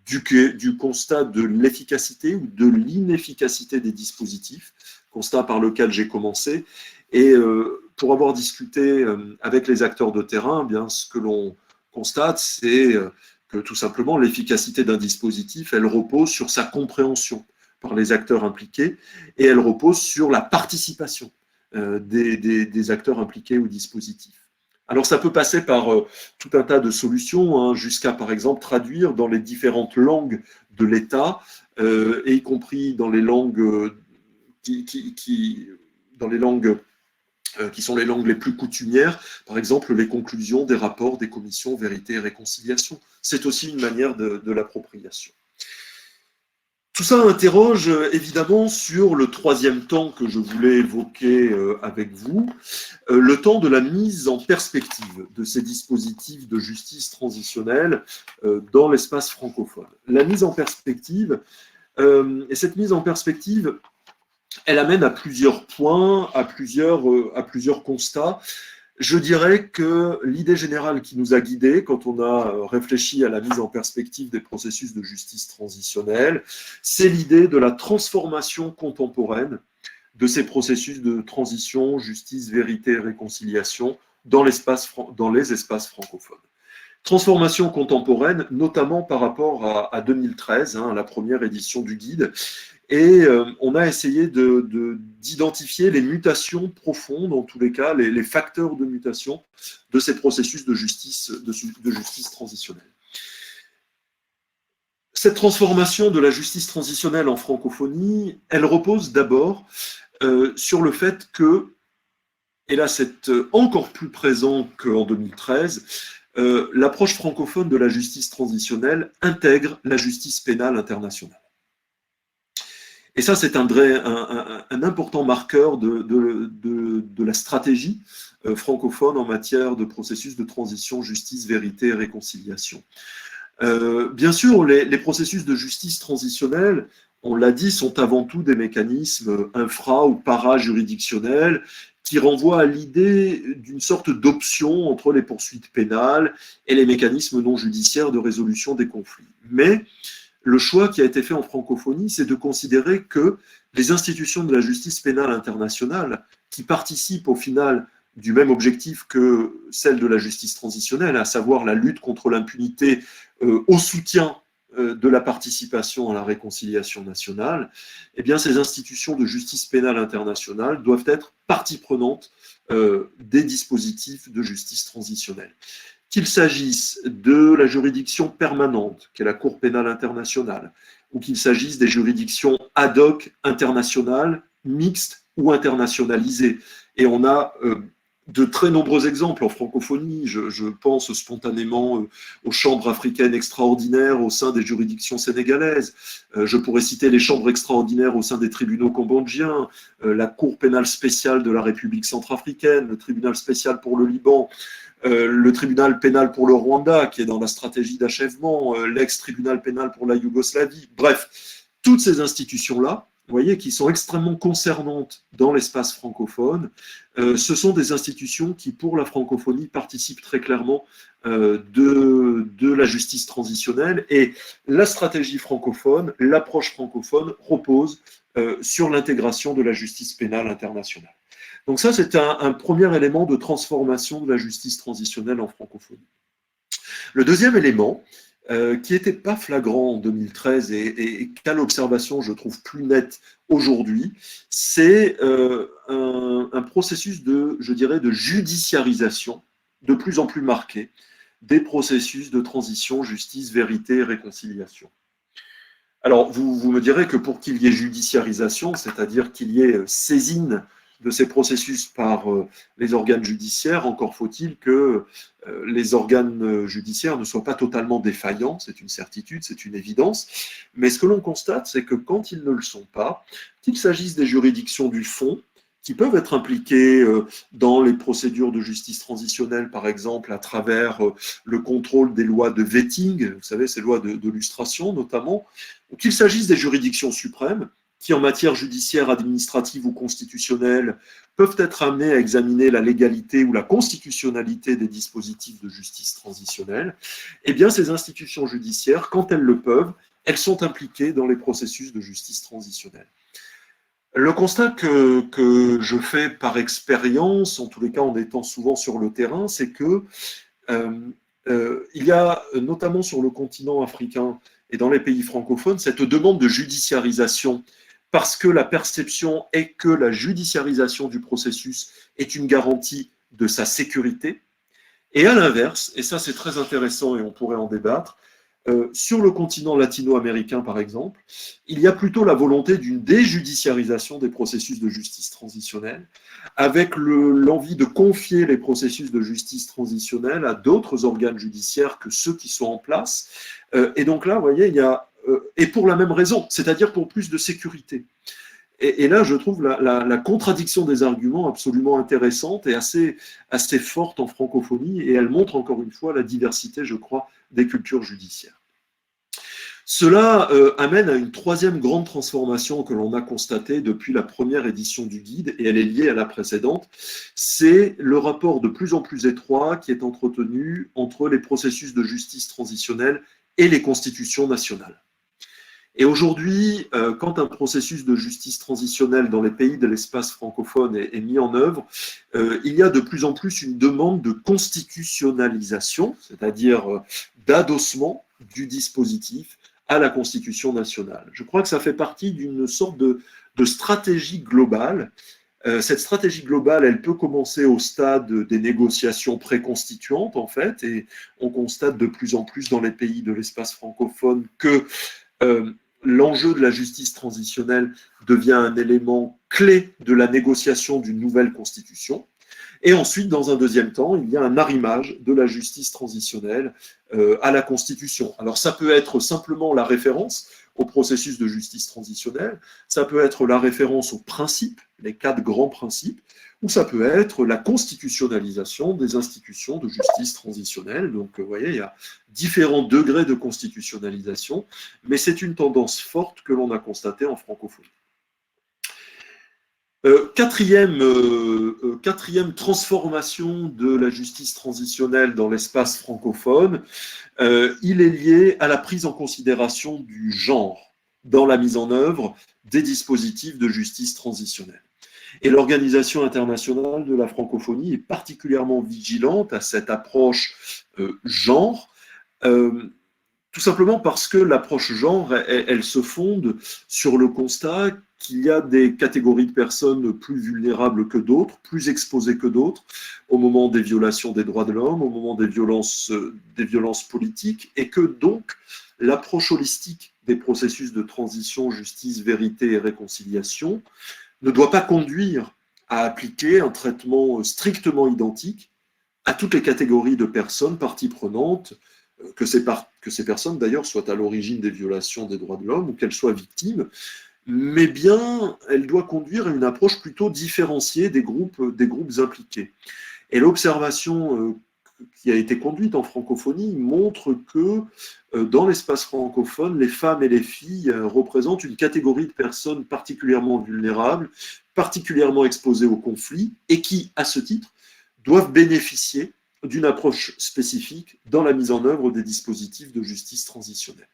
du constat de l'efficacité ou de l'inefficacité des dispositifs, constat par lequel j'ai commencé. Et pour avoir discuté avec les acteurs de terrain, eh bien, ce que l'on constate, c'est que tout simplement l'efficacité d'un dispositif, elle repose sur sa compréhension par les acteurs impliqués et elle repose sur la participation des acteurs impliqués au dispositif. Alors ça peut passer par tout un tas de solutions, jusqu'à par exemple traduire dans les différentes langues de l'État, et y compris dans les langues qui sont les langues les plus coutumières, par exemple les conclusions des rapports des commissions vérité et réconciliation. C'est aussi une manière de l'appropriation. Tout ça interroge évidemment sur le troisième temps que je voulais évoquer avec vous, le temps de la mise en perspective de ces dispositifs de justice transitionnelle dans l'espace francophone. La mise en perspective, et cette mise en perspective, elle amène à plusieurs points, à plusieurs constats. Je dirais que l'idée générale qui nous a guidés quand on a réfléchi à la mise en perspective des processus de justice transitionnelle, c'est l'idée de la transformation contemporaine de ces processus de transition, justice, vérité et réconciliation dans les espaces francophones. Transformation contemporaine, notamment par rapport à 2013, la première édition du guide, et on a essayé d'identifier les mutations profondes, en tous les cas, les facteurs de mutation de ces processus de justice transitionnelle. Cette transformation de la justice transitionnelle en francophonie, elle repose d'abord sur le fait que, et là c'est encore plus présent qu'en 2013, l'approche francophone de la justice transitionnelle intègre la justice pénale internationale. Et ça, c'est un important marqueur de la stratégie francophone en matière de processus de transition, justice, vérité et réconciliation. Bien sûr, les processus de justice transitionnelle, on l'a dit, sont avant tout des mécanismes infra- ou para-juridictionnels qui renvoient à l'idée d'une sorte d'option entre les poursuites pénales et les mécanismes non judiciaires de résolution des conflits. Mais le choix qui a été fait en francophonie, c'est de considérer que les institutions de la justice pénale internationale, qui participent au final du même objectif que celle de la justice transitionnelle, à savoir la lutte contre l'impunité au soutien de la participation à la réconciliation nationale, eh bien, ces institutions de justice pénale internationale doivent être partie prenante des dispositifs de justice transitionnelle. Qu'il s'agisse de la juridiction permanente, qui est la Cour pénale internationale, ou qu'il s'agisse des juridictions ad hoc internationales, mixtes ou internationalisées. Et on a de très nombreux exemples en francophonie. Je pense spontanément aux chambres africaines extraordinaires au sein des juridictions sénégalaises. Je pourrais citer les chambres extraordinaires au sein des tribunaux cambodgiens, la Cour pénale spéciale de la République centrafricaine, le tribunal spécial pour le Liban, le tribunal pénal pour le Rwanda, qui est dans la stratégie d'achèvement, l'ex-tribunal pénal pour la Yougoslavie. Bref, toutes ces institutions-là, vous voyez, qui sont extrêmement concernantes dans l'espace francophone, ce sont des institutions qui, pour la francophonie, participent très clairement de la justice transitionnelle. Et la stratégie francophone, l'approche francophone repose sur l'intégration de la justice pénale internationale. Donc ça, c'est un premier élément de transformation de la justice transitionnelle en francophonie. Le deuxième élément, qui n'était pas flagrant en 2013 et qu'à l'observation, je trouve plus net aujourd'hui, c'est un processus de judiciarisation de plus en plus marqué des processus de transition, justice, vérité et réconciliation. Alors, vous me direz que pour qu'il y ait judiciarisation, c'est-à-dire qu'il y ait saisine de ces processus par les organes judiciaires, encore faut-il que les organes judiciaires ne soient pas totalement défaillants, c'est une certitude, c'est une évidence, mais ce que l'on constate, c'est que quand ils ne le sont pas, qu'il s'agisse des juridictions du fond, qui peuvent être impliquées dans les procédures de justice transitionnelle, par exemple, à travers le contrôle des lois de vetting, vous savez, ces lois de lustration notamment, ou qu'il s'agisse des juridictions suprêmes, qui, en matière judiciaire, administrative ou constitutionnelle, peuvent être amenés à examiner la légalité ou la constitutionnalité des dispositifs de justice transitionnelle, eh bien, ces institutions judiciaires, quand elles le peuvent, elles sont impliquées dans les processus de justice transitionnelle. Le constat que je fais par expérience, en tous les cas en étant souvent sur le terrain, c'est que il y a, notamment sur le continent africain et dans les pays francophones, cette demande de judiciarisation parce que la perception est que la judiciarisation du processus est une garantie de sa sécurité. Et à l'inverse, et ça c'est très intéressant et on pourrait en débattre, sur le continent latino-américain par exemple, il y a plutôt la volonté d'une déjudiciarisation des processus de justice transitionnelle, avec l'envie de confier les processus de justice transitionnelle à d'autres organes judiciaires que ceux qui sont en place. Et donc là, vous voyez, il y a et pour la même raison, c'est-à-dire pour plus de sécurité. Et là, je trouve la contradiction des arguments absolument intéressante et assez forte en francophonie, et elle montre encore une fois la diversité, je crois, des cultures judiciaires. Cela amène à une troisième grande transformation que l'on a constatée depuis la première édition du guide, et elle est liée à la précédente, c'est le rapport de plus en plus étroit qui est entretenu entre les processus de justice transitionnelle et les constitutions nationales. Et aujourd'hui, quand un processus de justice transitionnelle dans les pays de l'espace francophone est mis en œuvre, il y a de plus en plus une demande de constitutionnalisation, c'est-à-dire d'adossement du dispositif à la Constitution nationale. Je crois que ça fait partie d'une sorte de stratégie globale. Cette stratégie globale, elle peut commencer au stade des négociations préconstituantes, en fait, et on constate de plus en plus dans les pays de l'espace francophone que l'enjeu de la justice transitionnelle devient un élément clé de la négociation d'une nouvelle constitution. Et ensuite, dans un deuxième temps, il y a un arrimage de la justice transitionnelle à la Constitution. Alors ça peut être simplement la référence au processus de justice transitionnelle, ça peut être la référence aux principes, les 4 grands principes, ou ça peut être la constitutionnalisation des institutions de justice transitionnelle. Donc vous voyez, il y a différents degrés de constitutionnalisation, mais c'est une tendance forte que l'on a constatée en francophonie. Quatrième transformation de la justice transitionnelle dans l'espace francophone, il est lié à la prise en considération du genre dans la mise en œuvre des dispositifs de justice transitionnelle. Et l'Organisation internationale de la francophonie est particulièrement vigilante à cette approche genre, tout simplement parce que l'approche genre, elle se fonde sur le constat qu'il y a des catégories de personnes plus vulnérables que d'autres, plus exposées que d'autres, au moment des violations des droits de l'homme, au moment des violences politiques, et que donc l'approche holistique des processus de transition, justice, vérité et réconciliation ne doit pas conduire à appliquer un traitement strictement identique à toutes les catégories de personnes parties prenantes, que ces personnes d'ailleurs soient à l'origine des violations des droits de l'homme ou qu'elles soient victimes, mais bien elle doit conduire à une approche plutôt différenciée des groupes impliqués. Et l'observation qui a été conduite en francophonie montre que dans l'espace francophone, les femmes et les filles représentent une catégorie de personnes particulièrement vulnérables, particulièrement exposées au conflit, et qui, à ce titre, doivent bénéficier d'une approche spécifique dans la mise en œuvre des dispositifs de justice transitionnelle.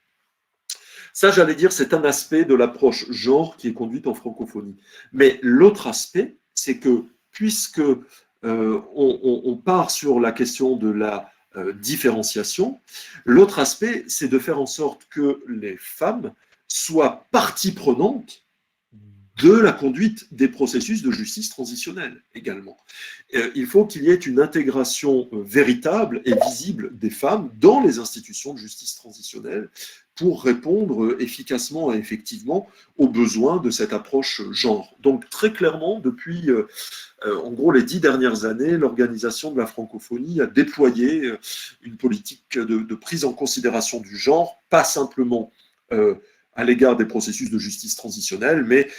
Ça, j'allais dire, c'est un aspect de l'approche genre qui est conduite en francophonie. Mais l'autre aspect, c'est que puisque on part sur la question de la différenciation, l'autre aspect, c'est de faire en sorte que les femmes soient partie prenante de la conduite des processus de justice transitionnelle également. Il faut qu'il y ait une intégration véritable et visible des femmes dans les institutions de justice transitionnelle pour répondre efficacement et effectivement aux besoins de cette approche genre. Donc très clairement, depuis en gros les 10 dernières années, l'Organisation de la francophonie a déployé une politique de prise en considération du genre, pas simplement à l'égard des processus de justice transitionnelle, mais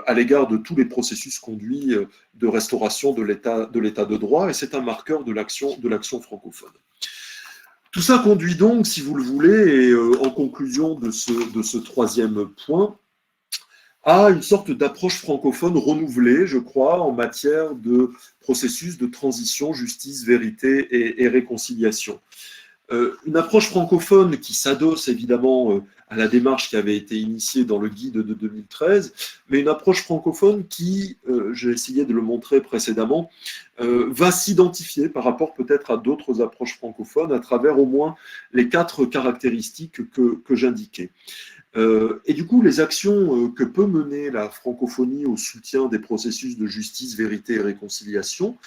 à l'égard de tous les processus conduits de restauration de l'état de droit, et c'est un marqueur de l'action francophone. Tout ça conduit donc, si vous le voulez, et en conclusion de ce troisième point, à une sorte d'approche francophone renouvelée, je crois, en matière de processus de transition, justice, vérité et réconciliation. Une approche francophone qui s'adosse évidemment à la démarche qui avait été initiée dans le guide de 2013, mais une approche francophone qui, j'ai essayé de le montrer précédemment, va s'identifier par rapport peut-être à d'autres approches francophones à travers au moins les 4 caractéristiques que j'indiquais. Et du coup, les actions que peut mener la francophonie au soutien des processus de justice, vérité et réconciliation,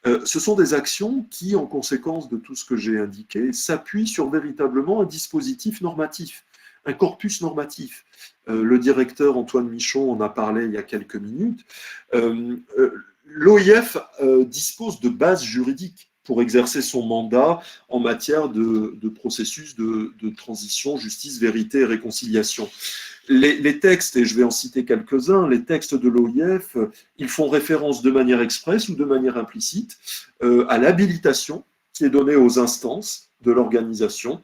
ce sont des actions qui, en conséquence de tout ce que j'ai indiqué, s'appuient sur véritablement un dispositif normatif, un corpus normatif. Le directeur Antoine Michon en a parlé il y a quelques minutes. L'OIF dispose de bases juridiques pour exercer son mandat en matière de processus de transition, justice, vérité et réconciliation. Les textes, et je vais en citer quelques-uns, les textes de l'OIF, ils font référence de manière expresse ou de manière implicite à l'habilitation qui est donnée aux instances de l'organisation,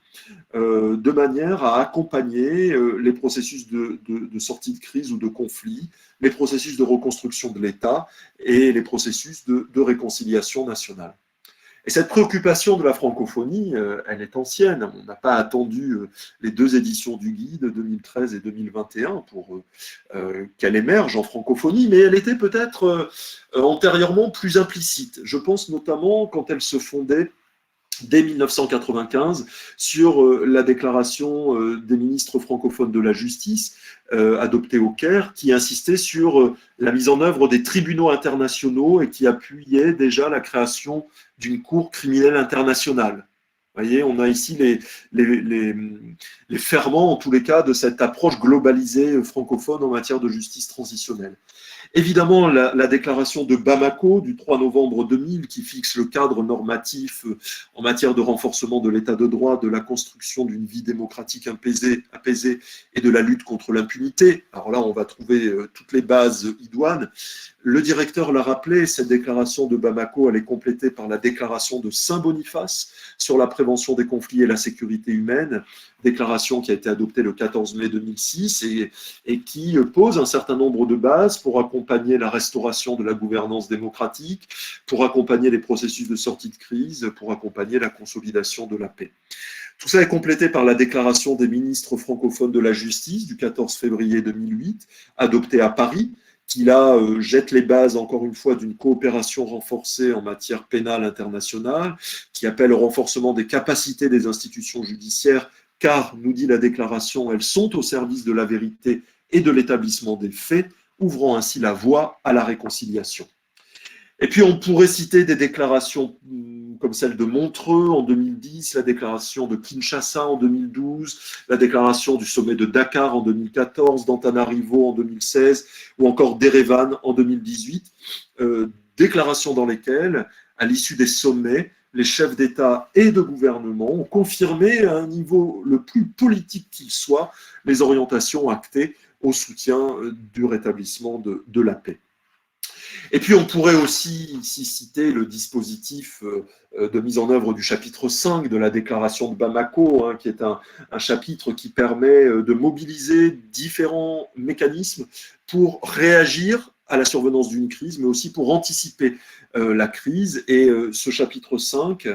de manière à accompagner les processus de sortie de crise ou de conflit, les processus de reconstruction de l'État et les processus de réconciliation nationale. Et cette préoccupation de la francophonie, elle est ancienne. On n'a pas attendu les deux éditions du guide, 2013 et 2021, pour qu'elle émerge en francophonie, mais elle était peut-être antérieurement plus implicite. Je pense notamment quand elle se fondait dès 1995 sur la déclaration des ministres francophones de la justice adoptée au Caire, qui insistait sur la mise en œuvre des tribunaux internationaux et qui appuyait déjà la création d'une cour criminelle internationale. Vous voyez, on a ici les ferments, en tous les cas, de cette approche globalisée francophone en matière de justice transitionnelle. Évidemment, la déclaration de Bamako du 3 novembre 2000 qui fixe le cadre normatif en matière de renforcement de l'état de droit, de la construction d'une vie démocratique apaisée et de la lutte contre l'impunité. Alors là, on va trouver toutes les bases idoines. Le directeur l'a rappelé, cette déclaration de Bamako, elle est complétée par la déclaration de Saint-Boniface sur la prévention des conflits et la sécurité humaine, déclaration qui a été adoptée le 14 mai 2006 et qui pose un certain nombre de bases pour accompagner la restauration de la gouvernance démocratique, pour accompagner les processus de sortie de crise, pour accompagner la consolidation de la paix. Tout ça est complété par la déclaration des ministres francophones de la justice du 14 février 2008, adoptée à Paris, qui là jette les bases, encore une fois, d'une coopération renforcée en matière pénale internationale, qui appelle au renforcement des capacités des institutions judiciaires, car, nous dit la déclaration, elles sont au service de la vérité et de l'établissement des faits, ouvrant ainsi la voie à la réconciliation. Et puis on pourrait citer des déclarations comme celle de Montreux en 2010, la déclaration de Kinshasa en 2012, la déclaration du sommet de Dakar en 2014, d'Antananarivo en 2016 ou encore d'Erevan en 2018, déclarations dans lesquelles, à l'issue des sommets, les chefs d'État et de gouvernement ont confirmé à un niveau le plus politique qu'il soit les orientations actées au soutien du rétablissement de la paix. Et puis on pourrait aussi ici citer le dispositif de mise en œuvre du chapitre 5 de la déclaration de Bamako, qui est un chapitre qui permet de mobiliser différents mécanismes pour réagir à la survenance d'une crise, mais aussi pour anticiper la crise. Et ce chapitre 5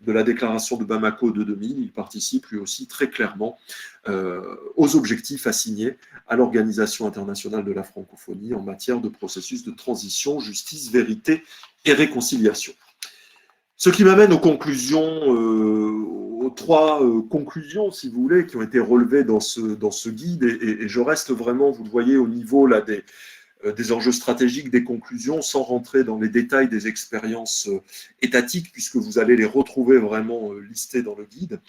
de la déclaration de Bamako de 2000, il participe lui aussi très clairement aux objectifs assignés à l'Organisation internationale de la francophonie en matière de processus de transition, justice, vérité et réconciliation. Ce qui m'amène aux conclusions, aux trois conclusions, si vous voulez, qui ont été relevées dans ce guide, et je reste vraiment, vous le voyez, au niveau là, des enjeux stratégiques, des conclusions, sans rentrer dans les détails des expériences étatiques, puisque vous allez les retrouver vraiment listées dans le guide.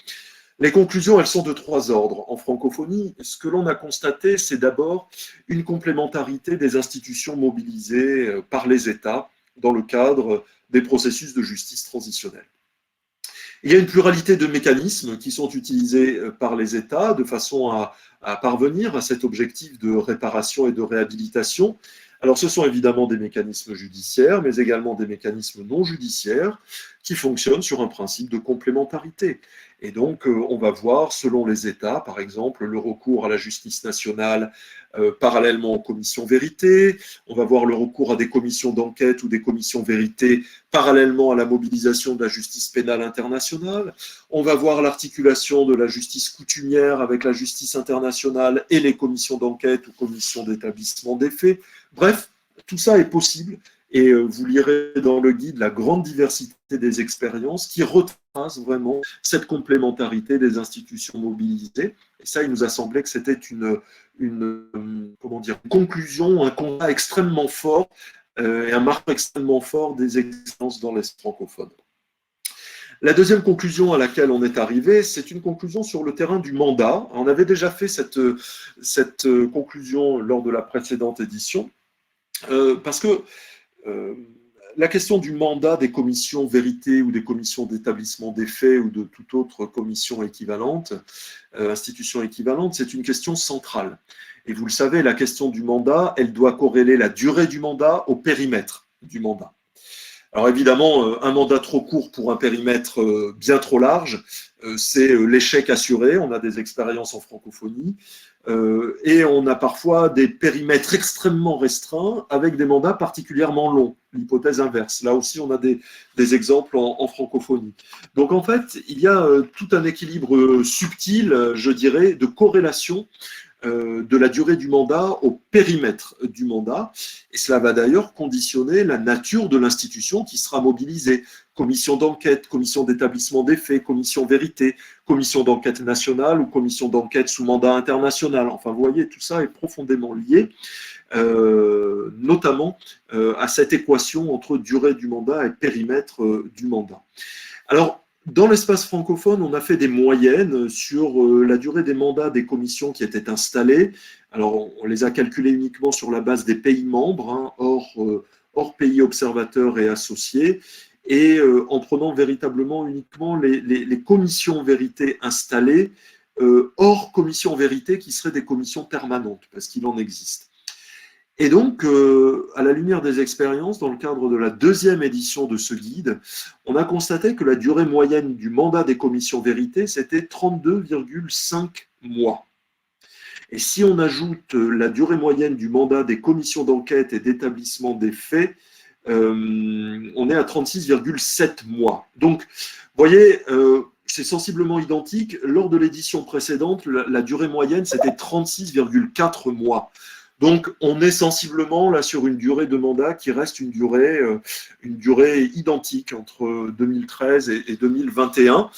Les conclusions, elles sont de trois ordres. En francophonie, ce que l'on a constaté, c'est d'abord une complémentarité des institutions mobilisées par les États dans le cadre des processus de justice transitionnelle. Il y a une pluralité de mécanismes qui sont utilisés par les États de façon à parvenir à cet objectif de réparation et de réhabilitation. Alors, ce sont évidemment des mécanismes judiciaires, mais également des mécanismes non judiciaires qui fonctionnent sur un principe de complémentarité. Et donc, on va voir, selon les États, par exemple, le recours à la justice nationale parallèlement aux commissions vérité. On va voir le recours à des commissions d'enquête ou des commissions vérité parallèlement à la mobilisation de la justice pénale internationale. On va voir l'articulation de la justice coutumière avec la justice internationale et les commissions d'enquête ou commissions d'établissement des faits. Bref, tout ça est possible. Et vous lirez dans le guide la grande diversité des expériences qui retrace vraiment cette complémentarité des institutions mobilisées. Et ça, il nous a semblé que c'était une conclusion, un constat extrêmement fort et un marqueur extrêmement fort des expériences dans l'Est francophone. La deuxième conclusion à laquelle on est arrivé, c'est une conclusion sur le terrain du mandat. On avait déjà fait cette conclusion lors de la précédente édition, parce que la question du mandat des commissions vérité ou des commissions d'établissement des faits ou de toute autre commission équivalente, institution équivalente, c'est une question centrale. Et vous le savez, la question du mandat, elle doit corréler la durée du mandat au périmètre du mandat. Alors évidemment, un mandat trop court pour un périmètre bien trop large, c'est l'échec assuré. On a des expériences en francophonie et on a parfois des périmètres extrêmement restreints avec des mandats particulièrement longs, l'hypothèse inverse. Là aussi, on a des exemples en francophonie. Donc en fait, il y a tout un équilibre subtil, je dirais, de corrélation de la durée du mandat au périmètre du mandat. Et cela va d'ailleurs conditionner la nature de l'institution qui sera mobilisée. Commission d'enquête, commission d'établissement des faits, commission vérité, commission d'enquête nationale ou commission d'enquête sous mandat international. Enfin, vous voyez, tout ça est profondément lié, notamment à cette équation entre durée du mandat et périmètre du mandat. Alors, dans l'espace francophone, on a fait des moyennes sur la durée des mandats des commissions qui étaient installées. Alors, on les a calculées uniquement sur la base des pays membres, hein, hors pays observateurs et associés, et en prenant véritablement uniquement les commissions vérité installées, hors commissions vérité qui seraient des commissions permanentes, parce qu'il en existe. Et donc, à la lumière des expériences, dans le cadre de la deuxième édition de ce guide, on a constaté que la durée moyenne du mandat des commissions vérité, c'était 32,5 mois. Et si on ajoute la durée moyenne du mandat des commissions d'enquête et d'établissement des faits, on est à 36,7 mois. Donc, vous voyez, c'est sensiblement identique. Lors de l'édition précédente, la durée moyenne, c'était 36,4 mois. Donc, on est sensiblement là sur une durée de mandat qui reste une durée identique entre 2013 et 2021.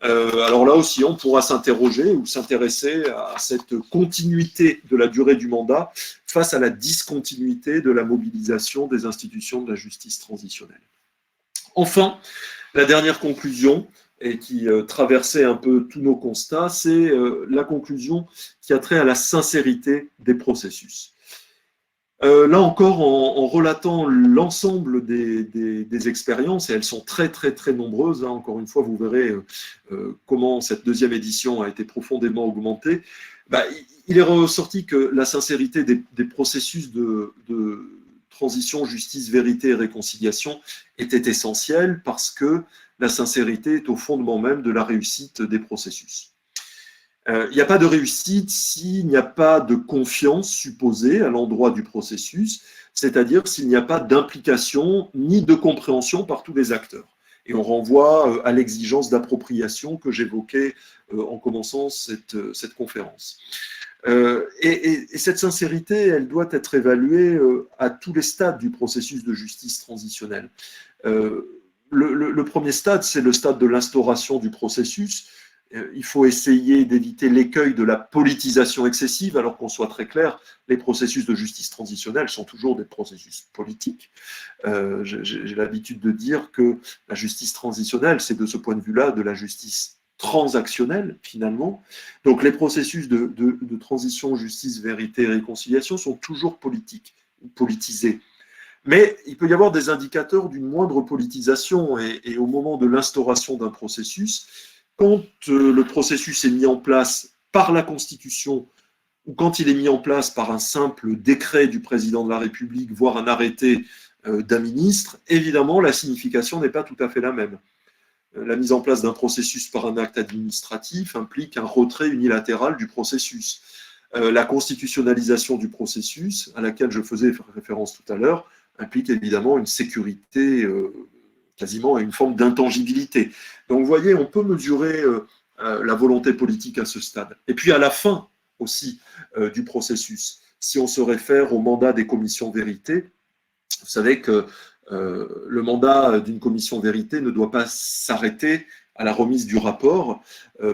Alors là aussi, on pourra s'interroger ou s'intéresser à cette continuité de la durée du mandat face à la discontinuité de la mobilisation des institutions de la justice transitionnelle. Enfin, la dernière conclusion, et qui traversait un peu tous nos constats, c'est la conclusion qui a trait à la sincérité des processus. Là encore, en relatant l'ensemble des expériences, et elles sont très très très nombreuses, hein, encore une fois, vous verrez comment cette deuxième édition a été profondément augmentée, il est ressorti que la sincérité des processus de transition, justice, vérité et réconciliation était essentielle parce que la sincérité est au fondement même de la réussite des processus. Il n'y a pas de réussite s'il n'y a pas de confiance supposée à l'endroit du processus, c'est-à-dire s'il n'y a pas d'implication ni de compréhension par tous les acteurs. Et on renvoie à l'exigence d'appropriation que j'évoquais en commençant cette conférence. Et cette sincérité, elle doit être évaluée à tous les stades du processus de justice transitionnelle. Le premier stade, c'est le stade de l'instauration du processus. Il faut essayer d'éviter l'écueil de la politisation excessive, alors qu'on soit très clair, les processus de justice transitionnelle sont toujours des processus politiques. J'ai l'habitude de dire que la justice transitionnelle, c'est de ce point de vue-là de la justice transactionnelle, finalement. Donc les processus de transition, justice, vérité et réconciliation sont toujours politiques, ou politisés. Mais il peut y avoir des indicateurs d'une moindre politisation, et au moment de l'instauration d'un processus, quand le processus est mis en place par la Constitution ou quand il est mis en place par un simple décret du président de la République, voire un arrêté d'un ministre, évidemment, la signification n'est pas tout à fait la même. La mise en place d'un processus par un acte administratif implique un retrait unilatéral du processus. La constitutionnalisation du processus, à laquelle je faisais référence tout à l'heure, implique évidemment une sécurité quasiment à une forme d'intangibilité. Donc vous voyez, on peut mesurer la volonté politique à ce stade. Et puis à la fin aussi du processus, si on se réfère au mandat des commissions vérité, vous savez que le mandat d'une commission vérité ne doit pas s'arrêter à la remise du rapport,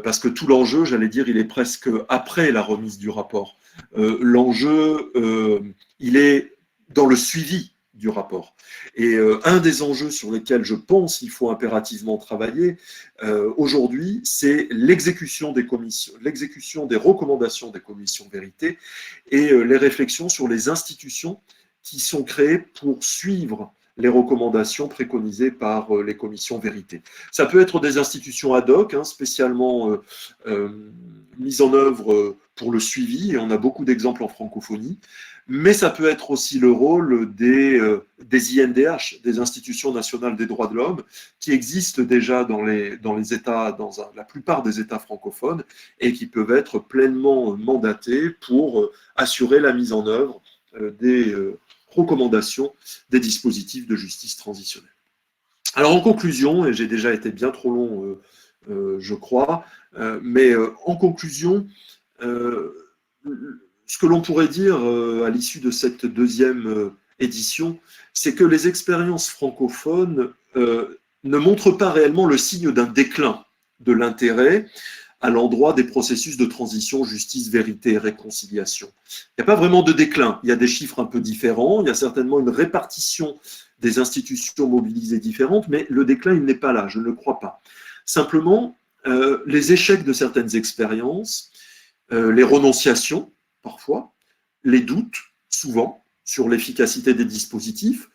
parce que tout l'enjeu, j'allais dire, il est presque après la remise du rapport. L'enjeu, il est dans le suivi du rapport. Et un des enjeux sur lesquels je pense qu'il faut impérativement travailler aujourd'hui, c'est l'exécution des commissions, l'exécution des recommandations des commissions vérité et les réflexions sur les institutions qui sont créées pour suivre les recommandations préconisées par les commissions vérité. Ça peut être des institutions ad hoc, spécialement mises en œuvre pour le suivi, et on a beaucoup d'exemples en francophonie, mais ça peut être aussi le rôle des INDH, des institutions nationales des droits de l'homme, qui existent déjà dans les États, la plupart des États francophones, et qui peuvent être pleinement mandatés pour assurer la mise en œuvre des recommandations des dispositifs de justice transitionnelle. Alors en conclusion, et j'ai déjà été bien trop long, je crois, mais en conclusion, ce que l'on pourrait dire à l'issue de cette deuxième édition, c'est que les expériences francophones ne montrent pas réellement le signe d'un déclin de l'intérêt à l'endroit des processus de transition, justice, vérité et réconciliation. Il n'y a pas vraiment de déclin, il y a des chiffres un peu différents, il y a certainement une répartition des institutions mobilisées différentes, mais le déclin, il n'est pas là, je ne le crois pas. Simplement, les échecs de certaines expériences, les renonciations, parfois, les doutes, souvent, sur l'efficacité des dispositifs,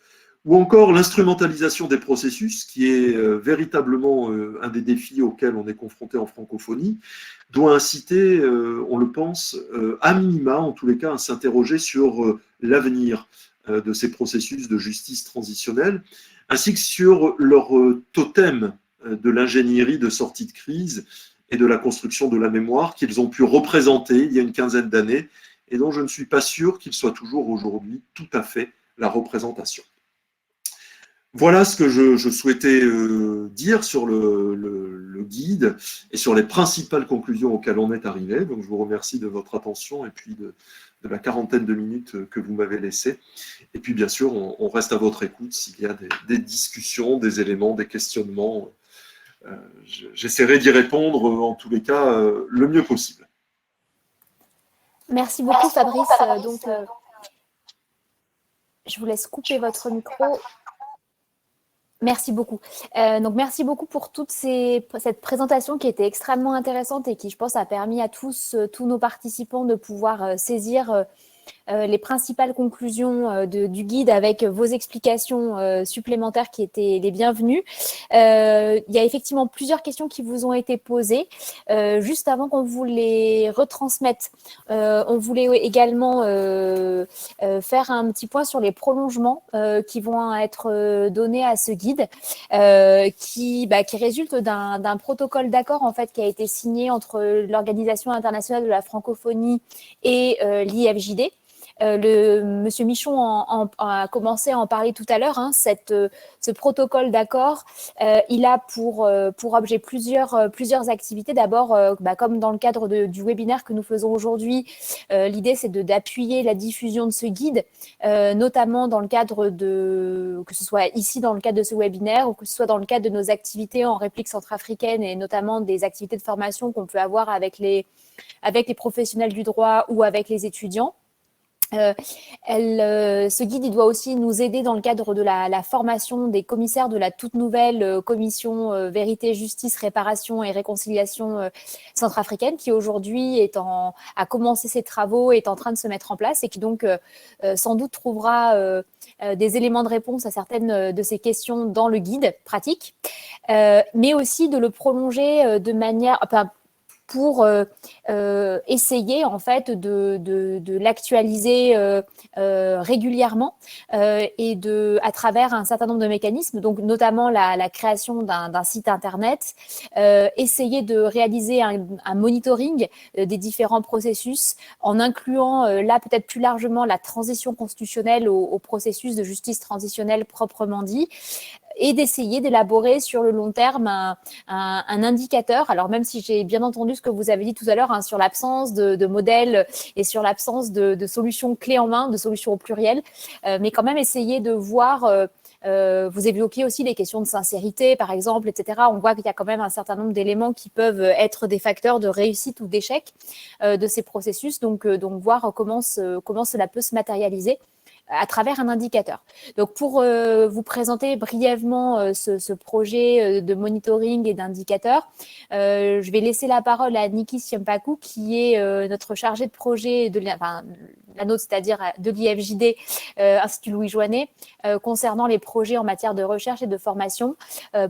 ou encore l'instrumentalisation des processus, qui est véritablement un des défis auxquels on est confronté en francophonie, doit inciter, on le pense, à minima, en tous les cas, à s'interroger sur l'avenir de ces processus de justice transitionnelle, ainsi que sur leur totem de l'ingénierie de sortie de crise et de la construction de la mémoire qu'ils ont pu représenter il y a une quinzaine d'années, et dont je ne suis pas sûr qu'ils soient toujours aujourd'hui tout à fait la représentation. Voilà ce que je souhaitais dire sur le guide et sur les principales conclusions auxquelles on est arrivé. Donc, je vous remercie de votre attention et puis de la quarantaine de minutes que vous m'avez laissé. Et puis, bien sûr, on reste à votre écoute s'il y a des discussions, des éléments, des questionnements. J'essaierai d'y répondre, en tous les cas, le mieux possible. Merci beaucoup, Fabrice. Donc, je vous laisse couper votre micro. Merci beaucoup. Donc, merci beaucoup pour cette présentation qui était extrêmement intéressante et qui, je pense, a permis à tous nos participants de pouvoir saisir les principales conclusions du guide avec vos explications supplémentaires qui étaient les bienvenues. Il y a effectivement plusieurs questions qui vous ont été posées. Juste avant qu'on vous les retransmette, on voulait également faire un petit point sur les prolongements qui vont être donnés à ce guide, qui résulte d'un protocole d'accord en fait qui a été signé entre l'Organisation internationale de la francophonie et l'IFJD. Monsieur Michon a commencé à en parler tout à l'heure. Ce protocole d'accord, il a pour objet plusieurs activités. D'abord, comme dans le cadre du webinaire que nous faisons aujourd'hui, l'idée c'est d'appuyer la diffusion de ce guide, notamment dans le cadre que ce soit ici dans le cadre de ce webinaire ou que ce soit dans le cadre de nos activités en République centrafricaine et notamment des activités de formation qu'on peut avoir avec les professionnels du droit ou avec les étudiants. Ce guide il doit aussi nous aider dans le cadre de la formation des commissaires de la toute nouvelle commission Vérité, Justice, Réparation et Réconciliation centrafricaine qui aujourd'hui a commencé ses travaux, est en train de se mettre en place et qui donc sans doute trouvera des éléments de réponse à certaines de ces questions dans le guide pratique, mais aussi de le prolonger de manière... pour essayer en fait de l'actualiser régulièrement et à travers un certain nombre de mécanismes, donc notamment la création d'un site internet, essayer de réaliser un monitoring des différents processus en incluant là peut-être plus largement la transition constitutionnelle au processus de justice transitionnelle proprement dit, et d'essayer d'élaborer sur le long terme un indicateur. Alors même si j'ai bien entendu ce que vous avez dit tout à l'heure sur l'absence de modèles et sur l'absence de solutions clés en main, de solutions au pluriel, mais quand même essayer de voir, vous évoquiez aussi les questions de sincérité par exemple, etc. On voit qu'il y a quand même un certain nombre d'éléments qui peuvent être des facteurs de réussite ou d'échec de ces processus, donc voir comment cela peut se matérialiser à travers un indicateur. Donc, pour vous présenter brièvement ce projet de monitoring et d'indicateur, je vais laisser la parole à Niki Siampakou, qui est notre chargée de projet la nôtre, c'est-à-dire de l'IFJD, Institut Louis Joinet, concernant les projets en matière de recherche et de formation,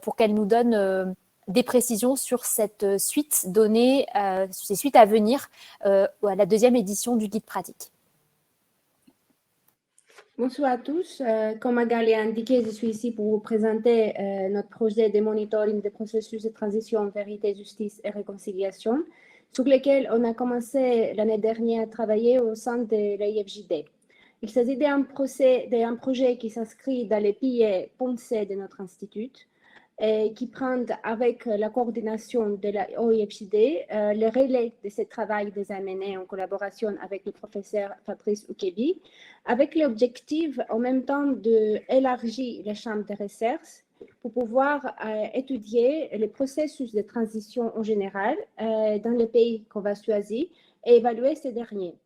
pour qu'elle nous donne des précisions sur cette suite donnée, ces suites à venir à la deuxième édition du guide pratique. Bonsoir à tous. Comme Magali a indiqué, je suis ici pour vous présenter notre projet de monitoring des processus de transition, vérité, justice et réconciliation, sur lequel on a commencé l'année dernière à travailler au sein de l'IFJD. Il s'agit d'un projet qui s'inscrit dans les piliers pensés de notre institut et qui prend avec la coordination de la OIFJD le relais de ce travail des mené en collaboration avec le professeur Patrice Ukebi, avec l'objectif en même temps d'élargir les champs de recherche pour pouvoir étudier les processus de transition en général dans les pays qu'on va choisir et évaluer ces derniers.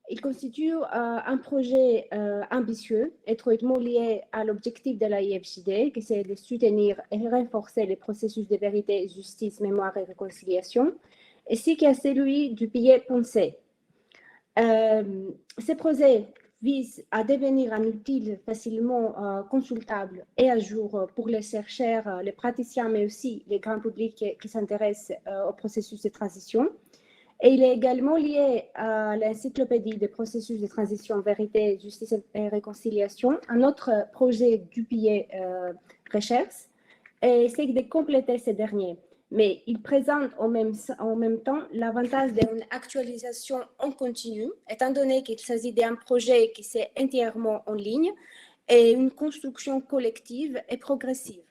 Il constitue un projet ambitieux, étroitement lié à l'objectif de la IFJD, qui c'est de soutenir et renforcer les processus de vérité, justice, mémoire et réconciliation, ainsi qu'à celui du pilier pensée. Ce projet vise à devenir un outil facilement consultable et à jour pour les chercheurs, les praticiens, mais aussi les grands publics qui s'intéressent au processus de transition. Et il est également lié à l'encyclopédie des processus de transition, vérité, justice et réconciliation, un autre projet du pilier recherche, et c'est de compléter ces derniers. Mais il présente en même temps l'avantage d'une actualisation en continu, étant donné qu'il s'agit d'un projet qui est entièrement en ligne et une construction collective et progressive.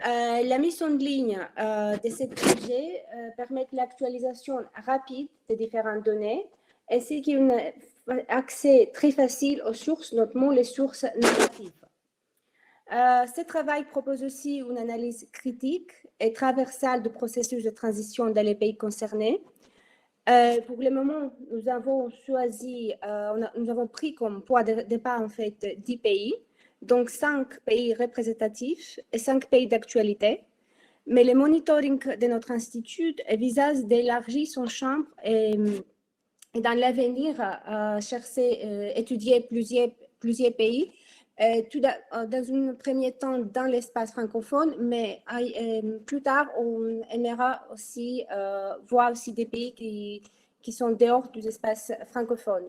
La mise en ligne de ce projet permet l'actualisation rapide des différentes données ainsi qu'un accès très facile aux sources, notamment les sources narratives. Ce travail propose aussi une analyse critique et transversale du processus de transition dans les pays concernés. Pour le moment, nous avons pris comme point de départ en fait 10 pays, donc 5 pays représentatifs et 5 pays d'actualité. Mais le monitoring de notre institut vise d'élargir son champ et dans l'avenir chercher, étudier plusieurs pays, dans un premier temps dans l'espace francophone, mais plus tard, on aimera aussi voir aussi des pays qui sont dehors du espace francophone.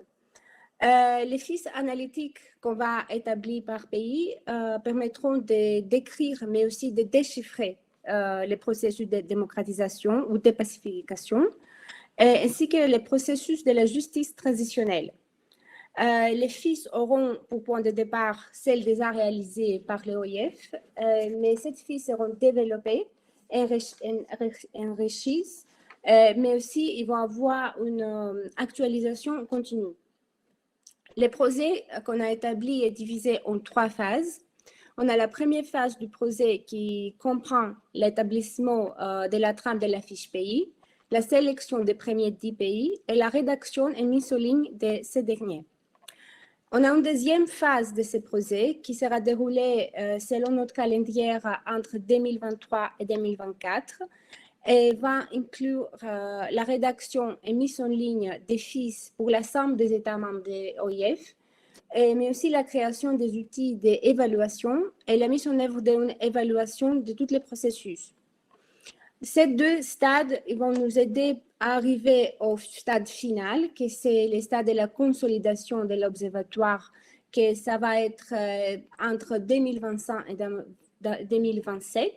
Les fiches analytiques qu'on va établir par pays permettront de décrire, mais aussi de déchiffrer les processus de démocratisation ou de pacification, ainsi que les processus de la justice transitionnelle. Les fiches auront pour point de départ celles déjà réalisées par l'OIF, mais ces fiches seront développées, enrichies, mais aussi ils vont avoir une actualisation continue. Le projet qu'on a établi est divisé en 3 phases. On a la première phase du projet qui comprend l'établissement de la trame de la fiche pays, la sélection des premiers 10 pays et la rédaction et mise en ligne de ces derniers. On a une deuxième phase de ce projet qui sera déroulée selon notre calendrier entre 2023 et 2024 et va inclure la rédaction et mise en ligne des fiches pour l'ensemble des États membres de l'OIF, mais aussi la création des outils d'évaluation et la mise en œuvre d'une évaluation de tous les processus. Ces 2 stades ils vont nous aider à arriver au stade final, qui c'est le stade de la consolidation de l'observatoire, que ça va être entre 2025 et 2027,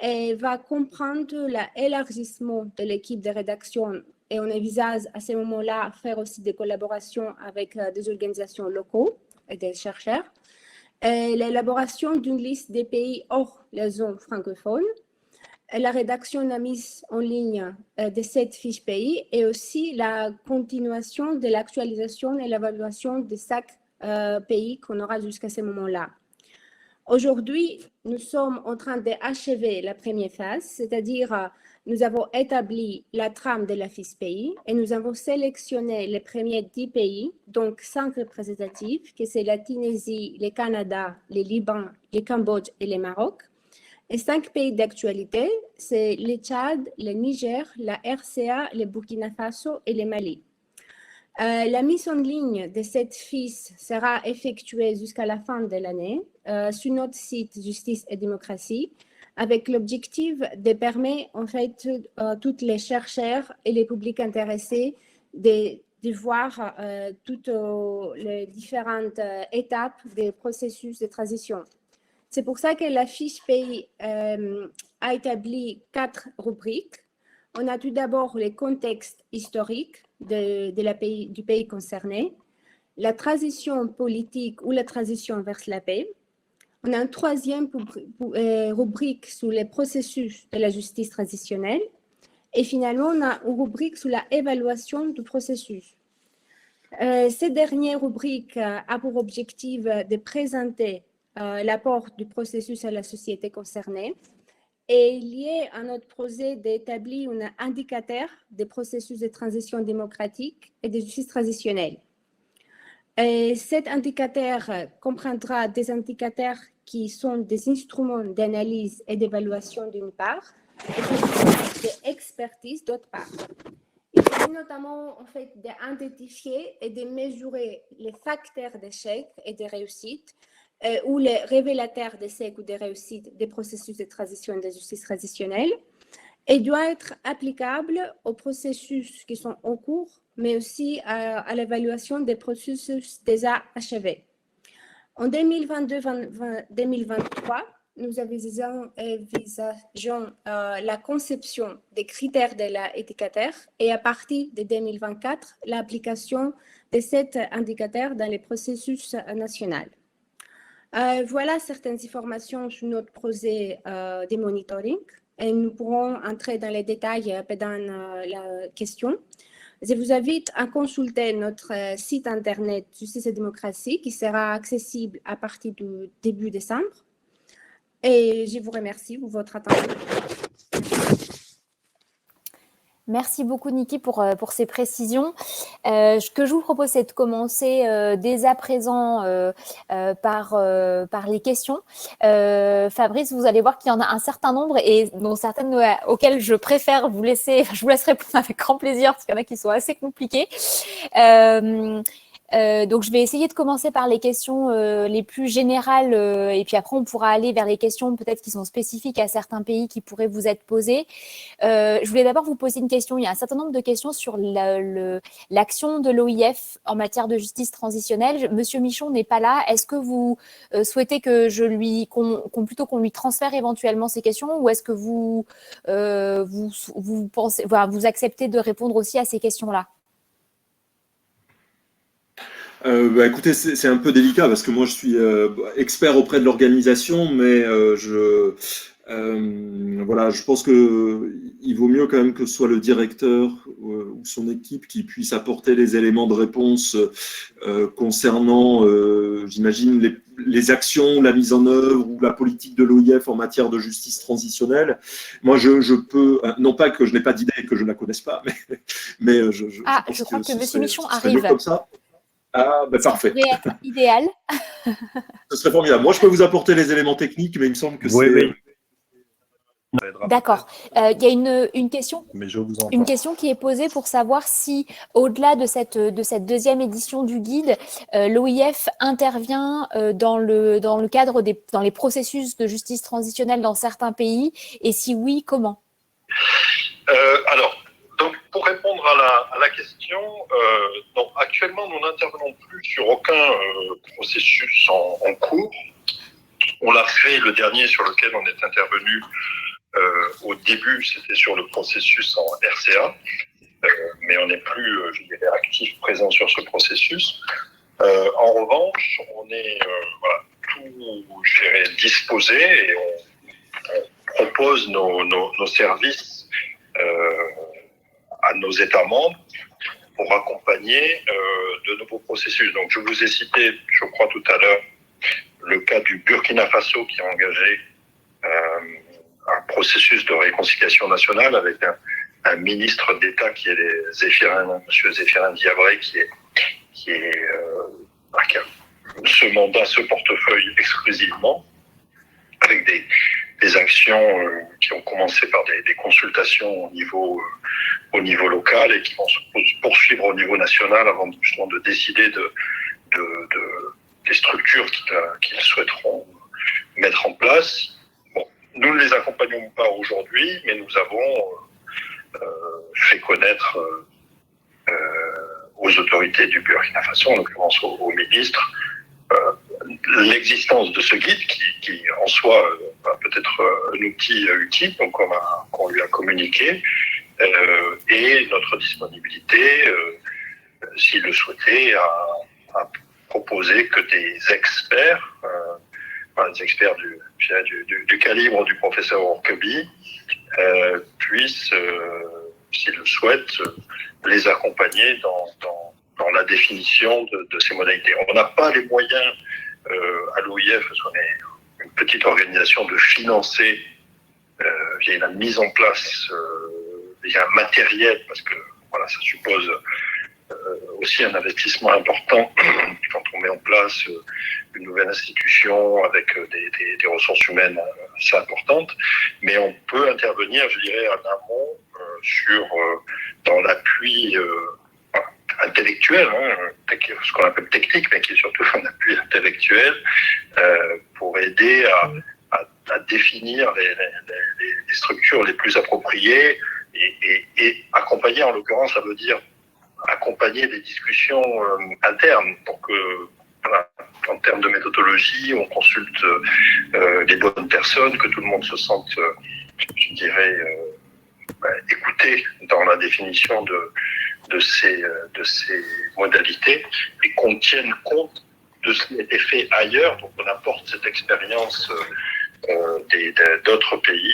et va comprendre l'élargissement de l'équipe de rédaction. Et on envisage à ce moment-là faire aussi des collaborations avec des organisations locaux et des chercheurs, l'élaboration d'une liste des pays hors la zone francophone, la rédaction de la mise en ligne de cette fiche pays et aussi la continuation de l'actualisation et l'évaluation de chaque pays qu'on aura jusqu'à ce moment-là. Aujourd'hui, nous sommes en train d'achever la première phase, c'est-à-dire nous avons établi la trame de la fiche pays et nous avons sélectionné les premiers 10 pays, donc 5 représentatifs, que c'est la Tunisie, le Canada, le Liban, le Cambodge et le Maroc. Et 5 pays d'actualité, c'est le Tchad, le Niger, la RCA, le Burkina Faso et le Mali. La mise en ligne de cette fiche sera effectuée jusqu'à la fin de l'année sur notre site Justice et Démocratie, avec l'objectif de permettre en fait tous les chercheurs et les publics intéressés de voir toutes les différentes étapes des processus de transition. C'est pour ça que la fiche pays a établi 4 rubriques. On a tout d'abord le contexte historique du pays concerné, la transition politique ou la transition vers la paix. On a une troisième rubrique sur les processus de la justice transitionnelle. Et finalement, on a une rubrique sur l'évaluation du processus. Cette dernière rubrique a pour objectif de présenter l'apport du processus à la société concernée et lié à notre projet d'établir un indicateur des processus de transition démocratique et de justice transitionnelle. Et cet indicateur comprendra des indicateurs qui sont des instruments d'analyse et d'évaluation d'une part, et des expertises d'autre part. Il s'agit notamment en fait d'identifier et de mesurer les facteurs d'échec et de réussite ou les révélateurs d'échec ou de réussite des processus de transition et de justice transitionnelle et doit être applicable aux processus qui sont en cours, mais aussi à l'évaluation des processus déjà achevés. En 2022-2023, nous envisageons la conception des critères de l'indicateur et à partir de 2024, l'application de cet indicateur dans les processus nationaux. Voilà certaines informations sur notre projet de monitoring et nous pourrons entrer dans les détails pendant la question. Je vous invite à consulter notre site internet Justice et Démocratie qui sera accessible à partir du début décembre. Et je vous remercie pour votre attention. Merci beaucoup, Niki, pour ces précisions. Ce que je vous propose, c'est de commencer dès à présent par les questions. Fabrice, vous allez voir qu'il y en a un certain nombre et dont certaines auxquelles je préfère vous laisser, je vous laisse répondre avec grand plaisir parce qu'il y en a qui sont assez compliquées. Donc, je vais essayer de commencer par les questions les plus générales et puis après, on pourra aller vers les questions peut-être qui sont spécifiques à certains pays qui pourraient vous être posées. Je voulais d'abord vous poser une question. Il y a un certain nombre de questions sur l'action de l'OIF en matière de justice transitionnelle. Monsieur Michon n'est pas là. Est-ce que vous souhaitez que qu'on lui transfère éventuellement ces questions ou est-ce que vous pensez, voilà, vous acceptez de répondre aussi à ces questions-là? Écoutez, c'est un peu délicat parce que moi je suis expert auprès de l'organisation, mais voilà, je pense que il vaut mieux quand même que ce soit le directeur ou son équipe qui puisse apporter les éléments de réponse concernant, j'imagine, les actions, la mise en œuvre ou la politique de l'OIF en matière de justice transitionnelle. Moi, je peux, non pas que je n'ai pas d'idée et que je ne la connaisse pas, mais je crois que M. Michon arrive. Comme ça. Ah, parfait. Ça pourrait être idéal. Ce serait formidable. Moi, je peux vous apporter les éléments techniques, mais il me semble que Oui. D'accord. Il y a une question. Mais je vous entends. Une question qui est posée pour savoir si, au-delà de cette deuxième édition du guide, l'OIF intervient dans le cadre dans les processus de justice transitionnelle dans certains pays, et si oui, comment? Alors, donc, pour répondre à la question, donc, actuellement, nous n'intervenons plus sur aucun processus en cours. On l'a fait, le dernier sur lequel on est intervenu au début, c'était sur le processus en RCA, mais on n'est plus, je dirais, actif, présent sur ce processus. En revanche, on est tout, je dirais, disposé et on propose nos services à nos États membres pour accompagner de nouveaux processus. Donc, je vous ai cité, je crois tout à l'heure, le cas du Burkina Faso qui a engagé un processus de réconciliation nationale avec un ministre d'État qui est M. Zéphirin Diabré, qui a ce mandat, ce portefeuille exclusivement, avec des actions qui ont commencé par des consultations au niveau local et qui vont se poursuivre au niveau national avant justement de décider des structures qu'ils souhaiteront mettre en place. Bon, nous ne les accompagnons pas aujourd'hui, mais nous avons fait connaître aux autorités du Burkina Faso, en l'occurrence au ministre, l'existence de ce guide qui en soi peut-être un outil utile qu'on lui a communiqué et notre disponibilité, s'il le souhaitait, à proposer que des experts, des experts du calibre du professeur Orkebi puissent, s'ils le souhaitent, les accompagner dans la définition de ces modalités. On n'a pas les moyens à l'OIF, parce qu'on est une petite organisation, de financer via la mise en place via un matériel, parce que voilà, ça suppose aussi un investissement important quand on met en place une nouvelle institution avec des ressources humaines assez importantes, mais on peut intervenir, je dirais, en amont dans l'appui intellectuel, ce qu'on appelle technique, mais qui est surtout un appui intellectuel pour aider à définir les structures les plus appropriées et accompagner, en l'occurrence, ça veut dire accompagner des discussions internes. Donc, voilà, en termes de méthodologie, on consulte les bonnes personnes, que tout le monde se sente, je dirais, écouté dans la définition de ces modalités et qu'on tienne compte de ce qui a été fait ailleurs. Donc, on apporte cette expérience d'autres pays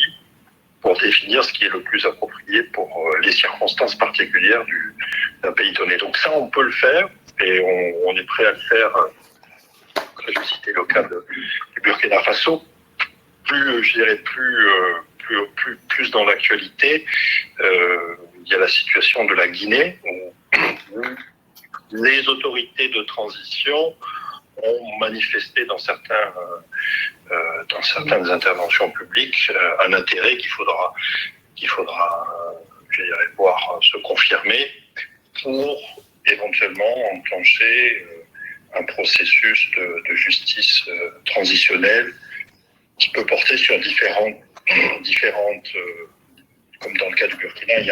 pour définir ce qui est le plus approprié pour les circonstances particulières d'un pays donné. Donc ça, on peut le faire et on est prêt à le faire. Je vais citer le cas du Burkina Faso. Plus dans l'actualité, il y a la situation de la Guinée où les autorités de transition ont manifesté dans certaines interventions publiques un intérêt qu'il faudra je dirais, voir se confirmer pour éventuellement enclencher un processus de justice transitionnelle qui peut porter sur différentes comme dans le cas du Burkina, il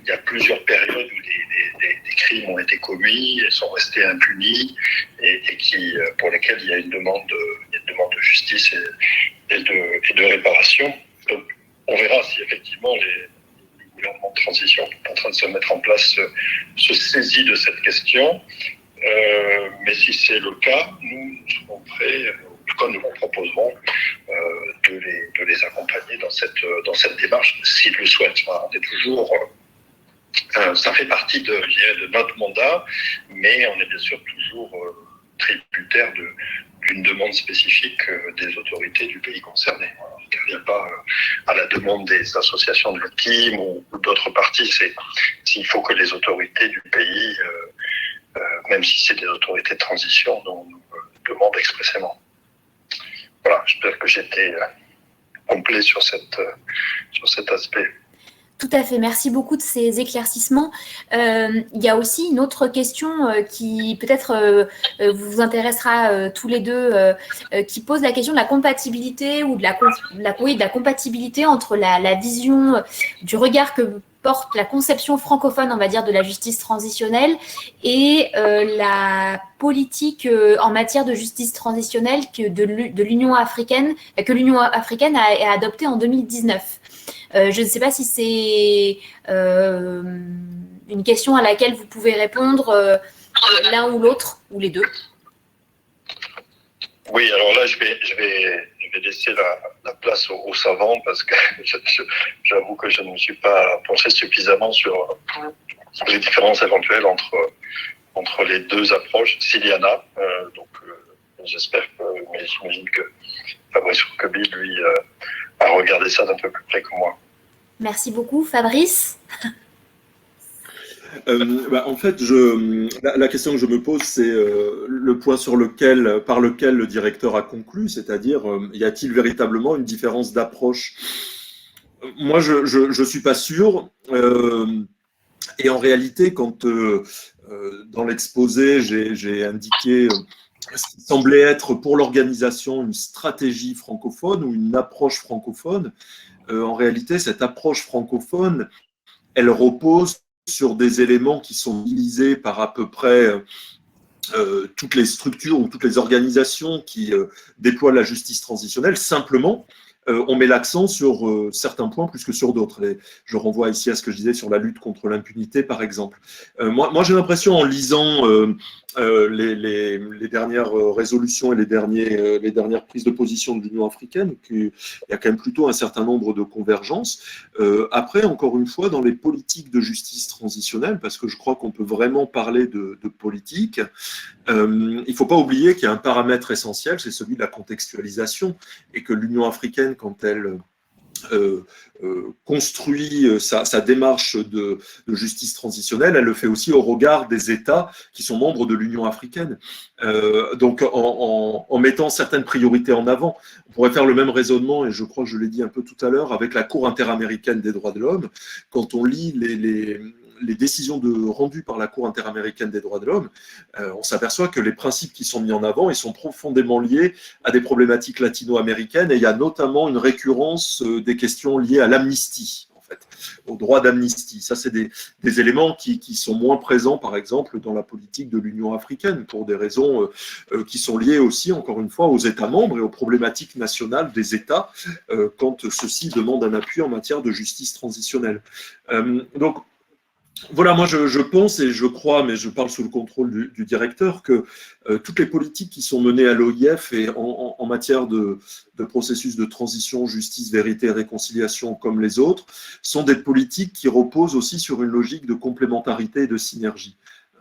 y a plusieurs périodes où des crimes ont été commis et sont restés impunis et pour lesquels il y a une demande de justice et de réparation. Donc, on verra si effectivement les gouvernements de transition sont en train de se mettre en place se saisissent de cette question. Mais si c'est le cas, nous serons prêts, en tout cas nous vous proposerons de les accompagner dans cette démarche s'ils le souhaitent. On est toujours, ça fait partie de notre mandat, mais on est bien sûr toujours tributaire d'une demande spécifique des autorités du pays concerné. On n'intervient pas à la demande des associations de victimes ou d'autres parties. S'il faut que les autorités du pays, même si c'est des autorités de transition, nous demandent expressément. Voilà, j'espère que j'étais complet sur cet aspect. Tout à fait, merci beaucoup de ces éclaircissements. Il y a aussi une autre question qui peut-être vous intéressera tous les deux, qui pose la question de la compatibilité ou de la compatibilité entre la vision du regard que porte la conception francophone, on va dire, de la justice transitionnelle et la politique en matière de justice transitionnelle de l'Union africaine, que l'Union africaine a adoptée en 2019. Je ne sais pas si c'est une question à laquelle vous pouvez répondre l'un ou l'autre, ou les deux. Oui, alors là, je vais laisser la place aux savants parce que j'avoue que je ne me suis pas penché suffisamment sur les différences éventuelles entre les deux approches, s'il y en a. Donc, j'espère que, mais j'imagine que Fabrice Rouquebil, lui, a regardé ça d'un peu plus près que moi. Merci beaucoup. Fabrice? En fait, la question que je me pose, c'est le point par lequel le directeur a conclu, c'est-à-dire, y a-t-il véritablement une différence d'approche? Moi, je suis pas sûr. Et en réalité, quand dans l'exposé, j'ai indiqué ce qui semblait être pour l'organisation une stratégie francophone ou une approche francophone, en réalité, cette approche francophone, elle repose sur des éléments qui sont utilisés par à peu près toutes les structures ou toutes les organisations qui déploient la justice transitionnelle. Simplement, on met l'accent sur certains points plus que sur d'autres. Je renvoie ici à ce que je disais sur la lutte contre l'impunité, par exemple. Moi j'ai l'impression, en lisant les dernières résolutions et les dernières prises de position de l'Union africaine, qu'il y a quand même plutôt un certain nombre de convergences. Après, encore une fois, dans les politiques de justice transitionnelle, parce que je crois qu'on peut vraiment parler de politique, il ne faut pas oublier qu'il y a un paramètre essentiel, c'est celui de la contextualisation, et que l'Union africaine, quand elle construit sa démarche de justice transitionnelle, elle le fait aussi au regard des États qui sont membres de l'Union africaine. Donc, en mettant certaines priorités en avant, on pourrait faire le même raisonnement, et je crois que je l'ai dit un peu tout à l'heure, avec la Cour interaméricaine des droits de l'homme. Quand on lit les décisions rendues par la Cour interaméricaine des droits de l'homme, on s'aperçoit que les principes qui sont mis en avant, ils sont profondément liés à des problématiques latino-américaines, et il y a notamment une récurrence des questions liées à l'amnistie, en fait, au droit d'amnistie. Ça, c'est des éléments qui sont moins présents, par exemple, dans la politique de l'Union africaine, pour des raisons qui sont liées aussi, encore une fois, aux États membres et aux problématiques nationales des États quand ceux-ci demandent un appui en matière de justice transitionnelle. Donc, voilà, moi je pense et je crois, mais je parle sous le contrôle du directeur, que toutes les politiques qui sont menées à l'OIF et en matière de processus de transition, justice, vérité et réconciliation comme les autres, sont des politiques qui reposent aussi sur une logique de complémentarité et de synergie.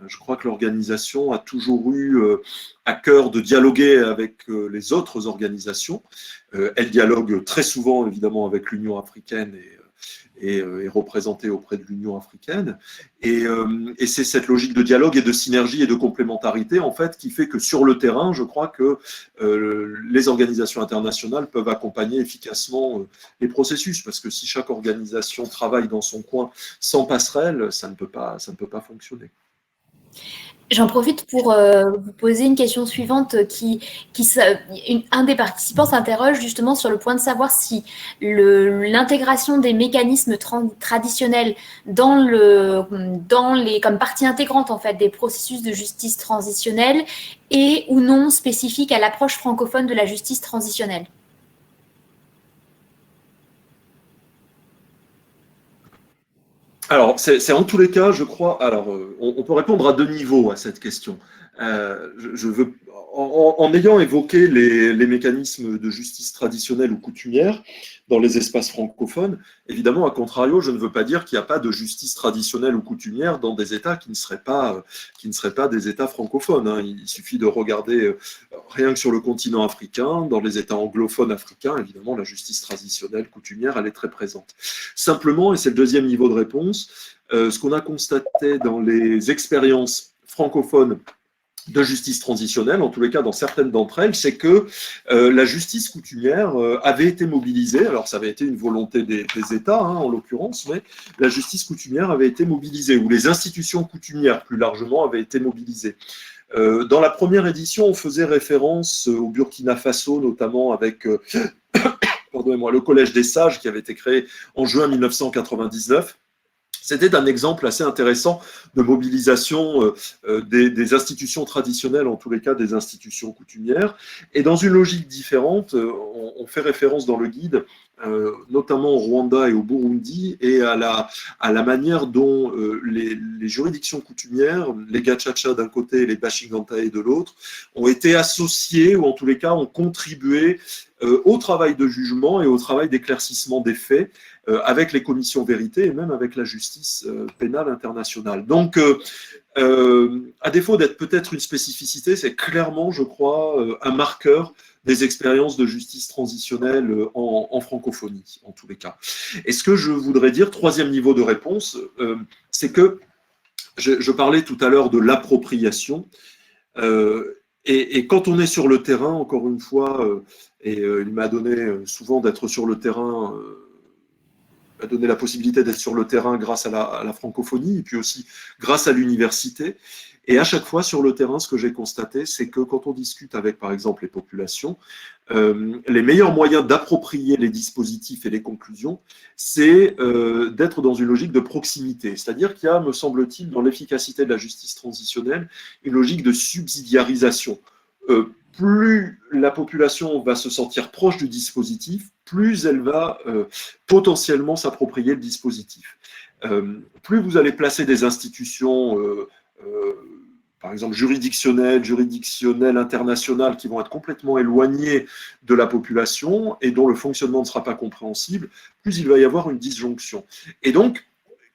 Je crois que l'organisation a toujours eu à cœur de dialoguer avec les autres organisations. Elle dialogue très souvent, évidemment, avec l'Union africaine et est représentée auprès de l'Union africaine. Et c'est cette logique de dialogue et de synergie et de complémentarité, en fait, qui fait que sur le terrain, je crois que les organisations internationales peuvent accompagner efficacement les processus, parce que si chaque organisation travaille dans son coin sans passerelle, ça ne peut pas fonctionner. J'en profite pour vous poser une question suivante un des participants s'interroge justement sur le point de savoir si l'intégration des mécanismes traditionnels comme partie intégrante en fait des processus de justice transitionnelle est ou non spécifique à l'approche francophone de la justice transitionnelle. Alors, c'est en tous les cas, je crois. Alors, on peut répondre à deux niveaux à cette question. Je veux, en ayant évoqué les mécanismes de justice traditionnelle ou coutumière dans les espaces francophones, évidemment, à contrario, je ne veux pas dire qu'il n'y a pas de justice traditionnelle ou coutumière dans des États qui ne seraient pas des États francophones. Hein. Il suffit de regarder rien que sur le continent africain, dans les États anglophones africains, évidemment, la justice traditionnelle, coutumière, elle est très présente. Simplement, et c'est le deuxième niveau de réponse, ce qu'on a constaté dans les expériences francophones de justice transitionnelle, en tous les cas dans certaines d'entre elles, c'est que la justice coutumière avait été mobilisée, alors ça avait été une volonté des États en l'occurrence, mais la justice coutumière avait été mobilisée, ou les institutions coutumières plus largement avaient été mobilisées. Dans la première édition, on faisait référence au Burkina Faso, notamment avec le Collège des Sages qui avait été créé en juin 1999. C'était un exemple assez intéressant de mobilisation des institutions traditionnelles, en tous les cas des institutions coutumières. Et dans une logique différente, on fait référence dans le guide, notamment au Rwanda et au Burundi, et à la manière dont les juridictions coutumières, les Gacaca d'un côté et les Bashingantahe de l'autre, ont été associées, ou en tous les cas ont contribué au travail de jugement et au travail d'éclaircissement des faits, avec les commissions vérité et même avec la justice pénale internationale. Donc, à défaut d'être peut-être une spécificité, c'est clairement, je crois, un marqueur des expériences de justice transitionnelle en francophonie, en tous les cas. Et ce que je voudrais dire, troisième niveau de réponse, c'est que je parlais tout à l'heure de l'appropriation, et quand on est sur le terrain, encore une fois, il m'a donné souvent d'être sur le terrain, m'a donné la possibilité d'être sur le terrain grâce à la francophonie, et puis aussi grâce à l'université. Et à chaque fois, sur le terrain, ce que j'ai constaté, c'est que quand on discute avec, par exemple, les populations, les meilleurs moyens d'approprier les dispositifs et les conclusions, c'est d'être dans une logique de proximité. C'est-à-dire qu'il y a, me semble-t-il, dans l'efficacité de la justice transitionnelle, une logique de subsidiarisation. Plus la population va se sentir proche du dispositif, plus elle va potentiellement s'approprier le dispositif. Plus vous allez placer des institutions par exemple juridictionnelles, internationales, qui vont être complètement éloignées de la population et dont le fonctionnement ne sera pas compréhensible, plus il va y avoir une disjonction. Et donc,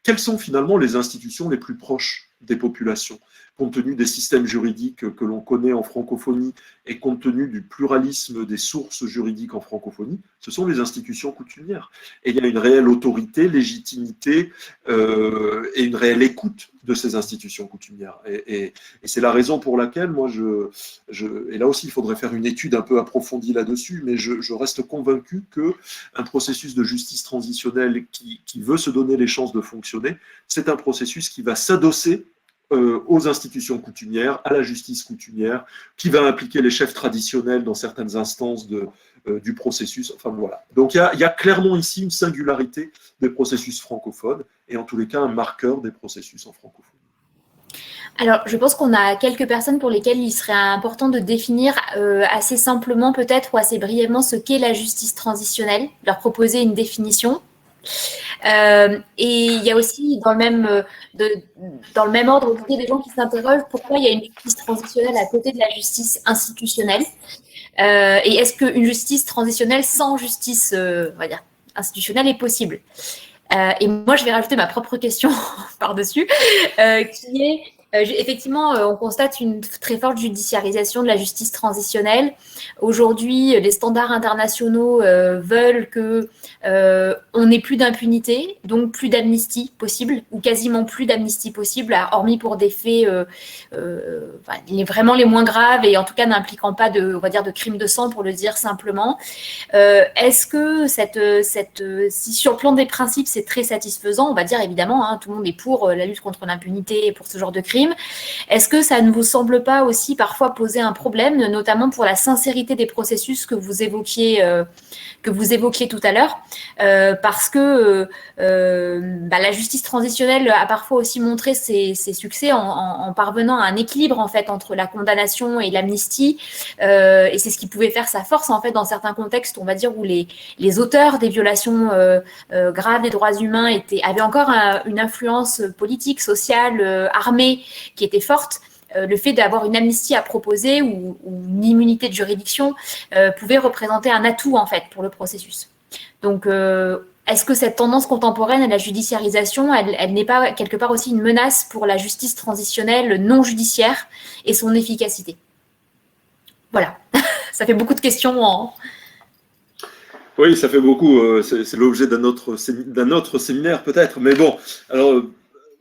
quelles sont finalement les institutions les plus proches des populations, compte tenu des systèmes juridiques que l'on connaît en francophonie et compte tenu du pluralisme des sources juridiques en francophonie? Ce sont les institutions coutumières. Et il y a une réelle autorité, légitimité et une réelle écoute de ces institutions coutumières. Et c'est la raison pour laquelle moi, et là aussi il faudrait faire une étude un peu approfondie là-dessus, mais je reste convaincu qu'un processus de justice transitionnelle qui veut se donner les chances de fonctionner, c'est un processus qui va s'adosser aux institutions coutumières, à la justice coutumière, qui va impliquer les chefs traditionnels dans certaines instances du processus. Enfin voilà. Donc il y a clairement ici une singularité des processus francophones et en tous les cas un marqueur des processus en francophonie. Alors, je pense qu'on a quelques personnes pour lesquelles il serait important de définir assez simplement peut-être ou assez brièvement ce qu'est la justice transitionnelle, leur proposer une définition. Et il y a aussi dans le même ordre des gens qui s'interrogent pourquoi il y a une justice transitionnelle à côté de la justice institutionnelle, et est-ce qu'une justice transitionnelle sans justice on va dire institutionnelle est possible, et moi je vais rajouter ma propre question par-dessus, qui est effectivement, on constate une très forte judiciarisation de la justice transitionnelle. Aujourd'hui, les standards internationaux veulent que on n'ait plus d'impunité, donc plus d'amnistie possible, ou quasiment plus d'amnistie possible, hormis pour des faits vraiment les moins graves et en tout cas n'impliquant pas on va dire de crimes de sang, pour le dire simplement. Est-ce que si sur le plan des principes c'est très satisfaisant, on va dire évidemment, tout le monde est pour la lutte contre l'impunité et pour ce genre de crimes. Est-ce que ça ne vous semble pas aussi parfois poser un problème, notamment pour la sincérité des processus que vous évoquiez tout à l'heure, parce que la justice transitionnelle a parfois aussi montré ses succès en parvenant à un équilibre en fait entre la condamnation et l'amnistie, et c'est ce qui pouvait faire sa force en fait dans certains contextes, on va dire, où les auteurs des violations graves des droits humains avaient encore une influence politique, sociale, armée qui était forte. Le fait d'avoir une amnistie à proposer ou une immunité de juridiction pouvait représenter un atout en fait pour le processus. Donc, est-ce que cette tendance contemporaine à la judiciarisation, elle n'est pas quelque part aussi une menace pour la justice transitionnelle non judiciaire et son efficacité? Voilà, ça fait beaucoup de questions. Oui, ça fait beaucoup. C'est l'objet d'un autre séminaire peut-être. Mais bon, alors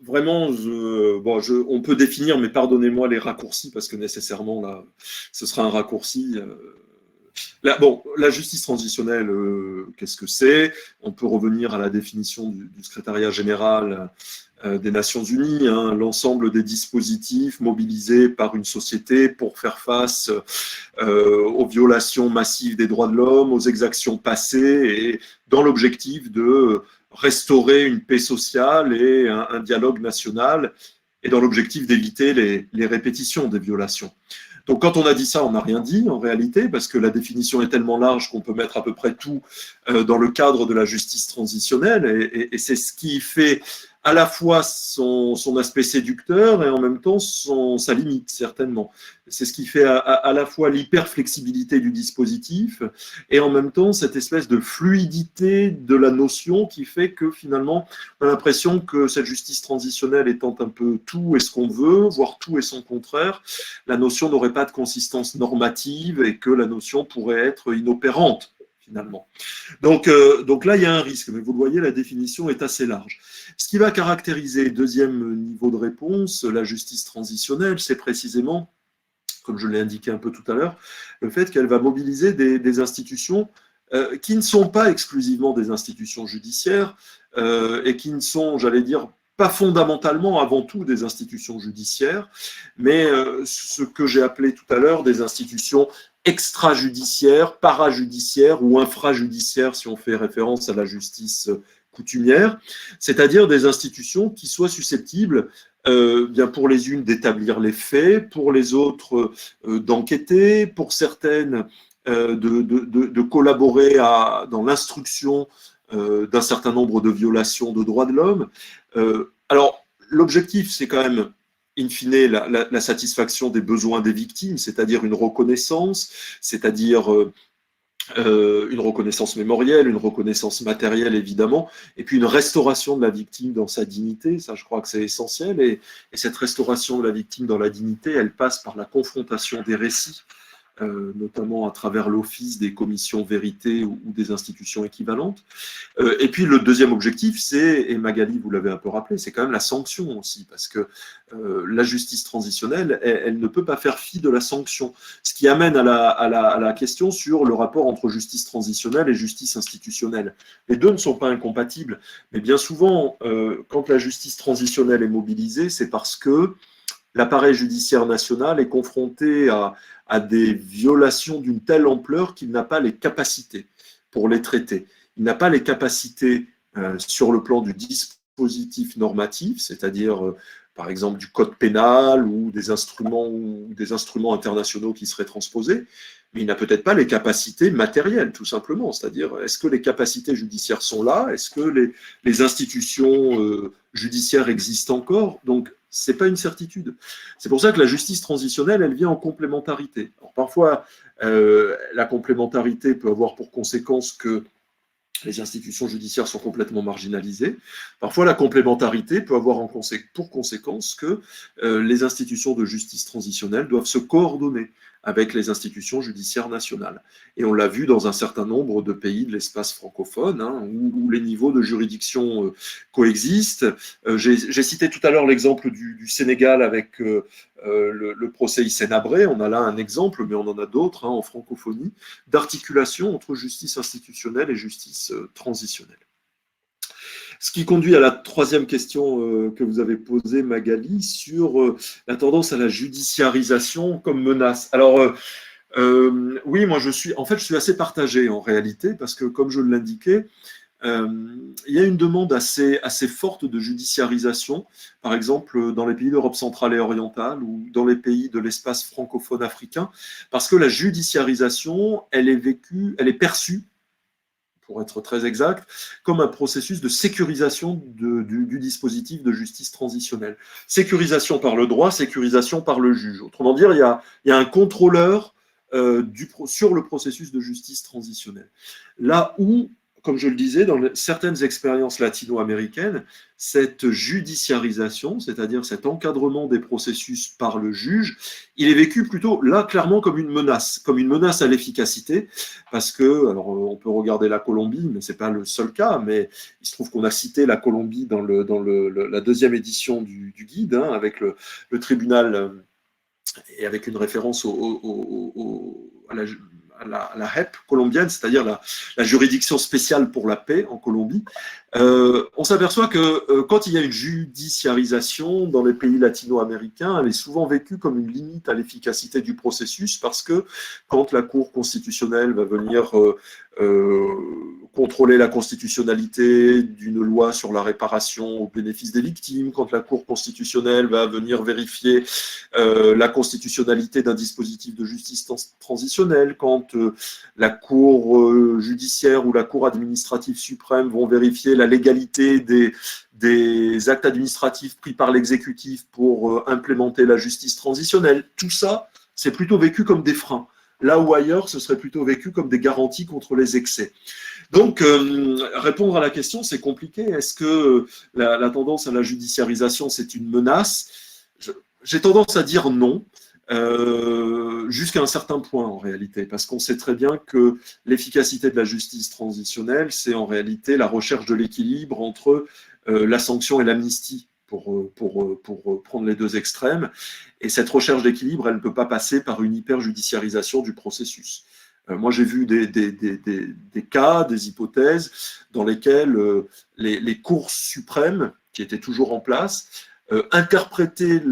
vraiment, on peut définir, mais pardonnez-moi les raccourcis, parce que nécessairement, là, ce sera un raccourci. La justice transitionnelle, qu'est-ce que c'est? On peut revenir à la définition du secrétariat général des Nations Unies, l'ensemble des dispositifs mobilisés par une société pour faire face aux violations massives des droits de l'homme, aux exactions passées, et dans l'objectif de restaurer une paix sociale et un dialogue national, et dans l'objectif d'éviter les répétitions des violations. Donc quand on a dit ça, on n'a rien dit en réalité, parce que la définition est tellement large qu'on peut mettre à peu près tout dans le cadre de la justice transitionnelle, et c'est ce qui fait à la fois son aspect séducteur et en même temps sa limite, certainement. C'est ce qui fait à la fois l'hyperflexibilité du dispositif et en même temps cette espèce de fluidité de la notion qui fait que finalement on a l'impression que cette justice transitionnelle étant un peu tout et ce qu'on veut, voire tout et son contraire, la notion n'aurait pas de consistance normative et que la notion pourrait être inopérante finalement. Donc là, il y a un risque, mais vous le voyez, la définition est assez large. Ce qui va caractériser, deuxième niveau de réponse, la justice transitionnelle, c'est précisément, comme je l'ai indiqué un peu tout à l'heure, le fait qu'elle va mobiliser des institutions qui ne sont pas exclusivement des institutions judiciaires et qui ne sont, j'allais dire, pas fondamentalement avant tout des institutions judiciaires, mais ce que j'ai appelé tout à l'heure des institutions extrajudiciaires, parajudiciaires ou infrajudiciaires si on fait référence à la justice coutumière, c'est-à-dire des institutions qui soient susceptibles bien pour les unes d'établir les faits, pour les autres d'enquêter, pour certaines de collaborer dans l'instruction d'un certain nombre de violations de droits de l'homme. Alors, l'objectif, c'est quand même, in fine, la satisfaction des besoins des victimes, c'est-à-dire une reconnaissance, c'est-à-dire une reconnaissance mémorielle, une reconnaissance matérielle, évidemment, et puis une restauration de la victime dans sa dignité. Ça, je crois que c'est essentiel. Et cette restauration de la victime dans la dignité, elle passe par la confrontation des récits, notamment à travers l'office des commissions vérité ou des institutions équivalentes. Et puis le deuxième objectif, c'est, et Magali vous l'avez un peu rappelé, c'est quand même la sanction aussi, parce que la justice transitionnelle, elle ne peut pas faire fi de la sanction, ce qui amène à la question sur le rapport entre justice transitionnelle et justice institutionnelle. Les deux ne sont pas incompatibles, mais bien souvent, quand la justice transitionnelle est mobilisée, c'est parce que l'appareil judiciaire national est confronté à des violations d'une telle ampleur qu'il n'a pas les capacités pour les traiter. Il n'a pas les capacités sur le plan du dispositif normatif, c'est-à-dire par exemple du code pénal ou des instruments internationaux qui seraient transposés, mais il n'a peut-être pas les capacités matérielles, tout simplement. C'est-à-dire, est-ce que les capacités judiciaires sont là? Est-ce que les institutions judiciaires existent encore? Donc, ce n'est pas une certitude. C'est pour ça que la justice transitionnelle, elle vient en complémentarité. Alors, parfois, la complémentarité peut avoir pour conséquence que les institutions judiciaires sont complètement marginalisées. Parfois, la complémentarité peut avoir pour conséquence que les institutions de justice transitionnelle doivent se coordonner avec les institutions judiciaires nationales. Et on l'a vu dans un certain nombre de pays de l'espace francophone, hein, où les niveaux de juridiction coexistent. J'ai cité tout à l'heure l'exemple du Sénégal avec le procès Hissène Habré. On a là un exemple, mais on en a d'autres en francophonie, d'articulation entre justice institutionnelle et justice transitionnelle. Ce qui conduit à la troisième question que vous avez posée, Magali, sur la tendance à la judiciarisation comme menace. Alors, oui, moi je suis assez partagé en réalité, parce que comme je l'indiquais, il y a une demande assez forte de judiciarisation, par exemple dans les pays d'Europe centrale et orientale ou dans les pays de l'espace francophone africain, parce que la judiciarisation, elle est perçue, pour être très exact, comme un processus de sécurisation du dispositif de justice transitionnelle. Sécurisation par le droit, sécurisation par le juge. Autrement dire, il y a un contrôleur sur le processus de justice transitionnelle. Là où, comme je le disais, dans certaines expériences latino-américaines, cette judiciarisation, c'est-à-dire cet encadrement des processus par le juge, il est vécu plutôt, là, clairement, comme une menace à l'efficacité, parce que, alors, on peut regarder la Colombie, mais ce n'est pas le seul cas, mais il se trouve qu'on a cité la Colombie dans la deuxième édition du guide, hein, avec le tribunal, et avec une référence à la HEP colombienne, c'est-à-dire la juridiction spéciale pour la paix en Colombie, on s'aperçoit que quand il y a une judiciarisation dans les pays latino-américains, elle est souvent vécue comme une limite à l'efficacité du processus, parce que quand la Cour constitutionnelle va venir contrôler la constitutionnalité d'une loi sur la réparation au bénéfice des victimes, quand la Cour constitutionnelle va venir vérifier la constitutionnalité d'un dispositif de justice transitionnelle, quand la Cour judiciaire ou la Cour administrative suprême vont vérifier la légalité des actes administratifs pris par l'exécutif pour implémenter la justice transitionnelle. Tout ça, c'est plutôt vécu comme des freins. Là où ailleurs, ce serait plutôt vécu comme des garanties contre les excès. Donc, répondre à la question, c'est compliqué. Est-ce que la tendance à la judiciarisation, c'est une menace? J'ai tendance à dire non, jusqu'à un certain point en réalité, parce qu'on sait très bien que l'efficacité de la justice transitionnelle, c'est en réalité la recherche de l'équilibre entre la sanction et l'amnistie, pour prendre les deux extrêmes. Et cette recherche d'équilibre, elle ne peut pas passer par une hyper-judiciarisation du processus. Moi, j'ai vu des cas, des hypothèses dans lesquelles les cours suprêmes, qui étaient toujours en place, interprétaient,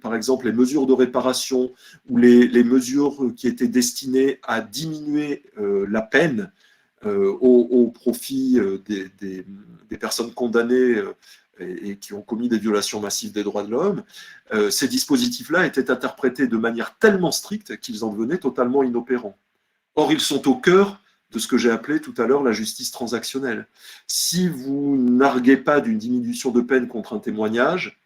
par exemple, les mesures de réparation ou les mesures qui étaient destinées à diminuer la peine au profit des personnes condamnées et qui ont commis des violations massives des droits de l'homme. Ces dispositifs-là étaient interprétés de manière tellement stricte qu'ils en devenaient totalement inopérants. Or, ils sont au cœur de ce que j'ai appelé tout à l'heure la justice transactionnelle. Si vous n'arguez pas d'une diminution de peine contre un témoignage,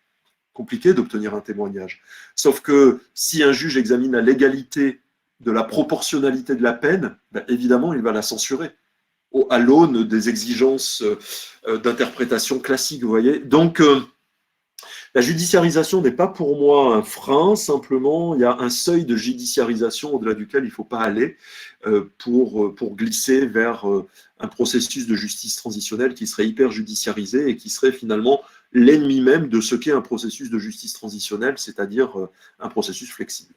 compliqué d'obtenir un témoignage. Sauf que si un juge examine la légalité de la proportionnalité de la peine, ben évidemment, il va la censurer à l'aune des exigences d'interprétation classique, vous voyez. Donc, la judiciarisation n'est pas pour moi un frein, simplement il y a un seuil de judiciarisation au-delà duquel il ne faut pas aller pour glisser vers un processus de justice transitionnelle qui serait hyper judiciarisé et qui serait finalement l'ennemi même de ce qu'est un processus de justice transitionnelle, c'est-à-dire un processus flexible.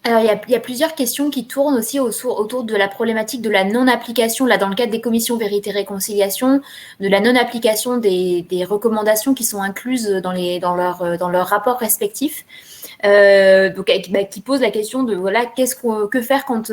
Alors, il y a plusieurs questions qui tournent aussi autour de la problématique de la non-application, là, dans le cadre des commissions vérité-réconciliation, de la non-application des recommandations qui sont incluses dans leurs rapports respectifs. Qui pose la question de voilà, que faire quand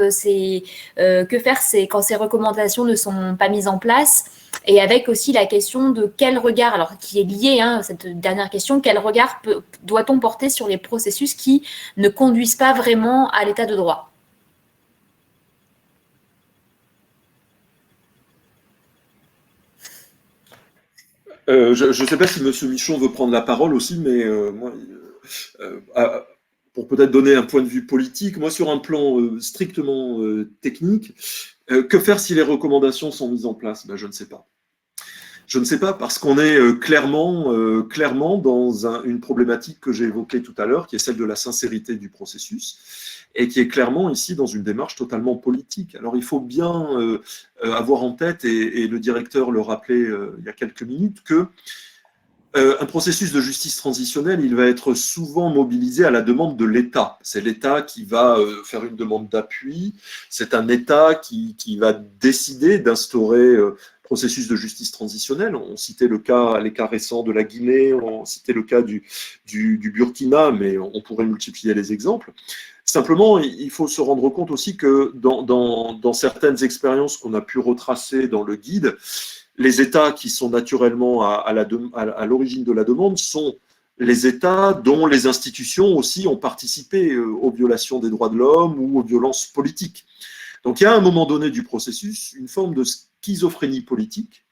ces recommandations ne sont pas mises en place, et avec aussi la question de quel regard, alors qui est liée, cette dernière question, quel regard doit-on porter sur les processus qui ne conduisent pas vraiment à l'état de droit? Je ne sais pas si M. Michon veut prendre la parole aussi, mais moi, pour peut-être donner un point de vue politique, moi sur un plan strictement technique, que faire si les recommandations sont mises en place? Ben, je ne sais pas. Je ne sais pas, parce qu'on est clairement dans une problématique que j'ai évoquée tout à l'heure, qui est celle de la sincérité du processus, et qui est clairement ici dans une démarche totalement politique. Alors il faut bien avoir en tête, et le directeur le rappelait il y a quelques minutes, que un processus de justice transitionnelle, il va être souvent mobilisé à la demande de l'État. C'est l'État qui va faire une demande d'appui, c'est un État qui va décider d'instaurer processus de justice transitionnelle. On citait les cas récents de la Guinée, on citait le cas du Burkina, mais on pourrait multiplier les exemples. Simplement, il faut se rendre compte aussi que dans certaines expériences qu'on a pu retracer dans le guide, les États qui sont naturellement à l'origine de la demande sont les États dont les institutions aussi ont participé aux violations des droits de l'homme ou aux violences politiques. Donc il y a à un moment donné du processus une forme de schizophrénie politique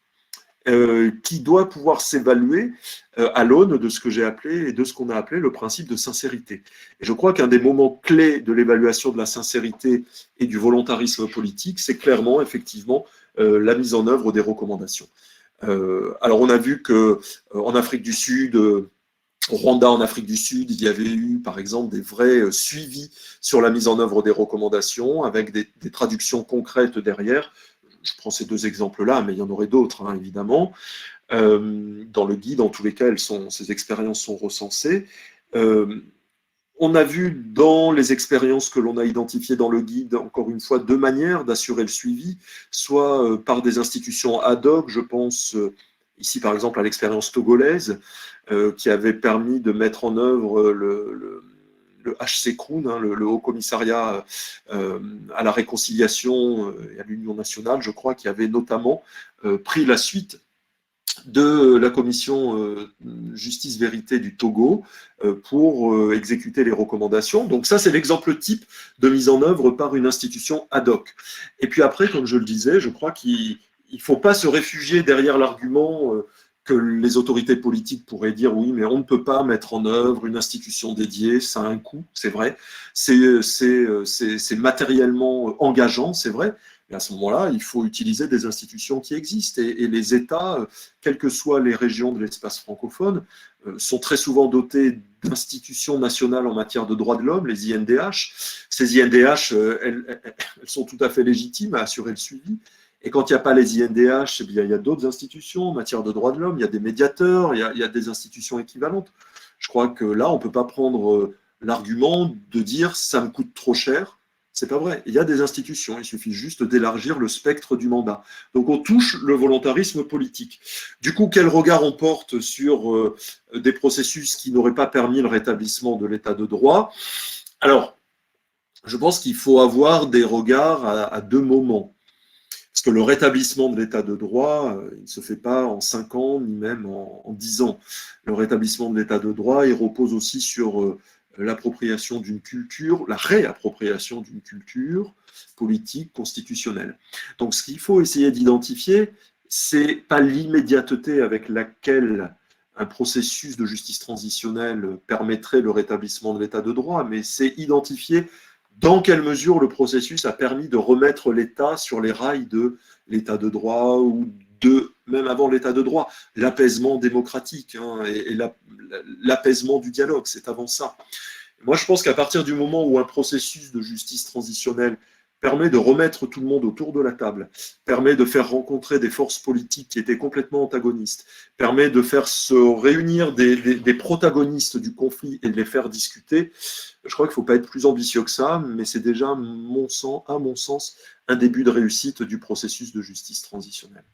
qui doit pouvoir s'évaluer à l'aune de ce que j'ai appelé et de ce qu'on a appelé le principe de sincérité. Et je crois qu'un des moments clés de l'évaluation de la sincérité et du volontarisme politique, c'est clairement, effectivement, la mise en œuvre des recommandations. Alors on a vu qu'en Afrique du Sud, au Rwanda, en Afrique du Sud, il y avait eu, par exemple, des vrais suivis sur la mise en œuvre des recommandations, avec des traductions concrètes derrière. Je prends ces deux exemples-là, mais il y en aurait d'autres, évidemment. Dans le guide, en tous les cas, ces expériences sont recensées. On a vu dans les expériences que l'on a identifiées dans le guide, encore une fois, deux manières d'assurer le suivi, soit par des institutions ad hoc, je pense ici par exemple à l'expérience togolaise, qui avait permis de mettre en œuvre le HCCRUN, hein, le Haut Commissariat à la réconciliation et à l'Union nationale, je crois, qui avait notamment pris la suite de la commission Justice-Vérité du Togo pour exécuter les recommandations. Donc ça, c'est l'exemple type de mise en œuvre par une institution ad hoc. Et puis après, comme je le disais, je crois qu'il ne faut pas se réfugier derrière l'argument que les autorités politiques pourraient dire oui, mais on ne peut pas mettre en œuvre une institution dédiée, ça a un coût, c'est vrai, c'est matériellement engageant, c'est vrai, mais à ce moment-là, il faut utiliser des institutions qui existent. Et les États, quelles que soient les régions de l'espace francophone, sont très souvent dotés d'institutions nationales en matière de droits de l'homme, les INDH. Ces INDH, elles sont tout à fait légitimes à assurer le suivi. Et quand il n'y a pas les INDH, eh bien, il y a d'autres institutions en matière de droits de l'homme, il y a des médiateurs, il y a des institutions équivalentes. Je crois que là, on ne peut pas prendre l'argument de dire « ça me coûte trop cher ». C'est pas vrai. Il y a des institutions, il suffit juste d'élargir le spectre du mandat. Donc on touche le volontarisme politique. Du coup, quel regard on porte sur des processus qui n'auraient pas permis le rétablissement de l'état de droit? Alors, je pense qu'il faut avoir des regards à deux moments. Parce que le rétablissement de l'état de droit, il ne se fait pas en 5 ans, ni même en 10 ans. Le rétablissement de l'état de droit, il repose aussi sur l'appropriation d'une culture, la réappropriation d'une culture politique, constitutionnelle. Donc ce qu'il faut essayer d'identifier, c'est pas l'immédiateté avec laquelle un processus de justice transitionnelle permettrait le rétablissement de l'état de droit, mais c'est identifier dans quelle mesure le processus a permis de remettre l'État sur les rails de l'état de droit ou même avant l'état de droit, l'apaisement démocratique hein, et l'apaisement du dialogue, c'est avant ça. Moi, je pense qu'à partir du moment où un processus de justice transitionnelle permet de remettre tout le monde autour de la table, permet de faire rencontrer des forces politiques qui étaient complètement antagonistes, permet de faire se réunir des protagonistes du conflit et de les faire discuter, je crois qu'il ne faut pas être plus ambitieux que ça, mais c'est déjà, à mon sens, un début de réussite du processus de justice transitionnelle.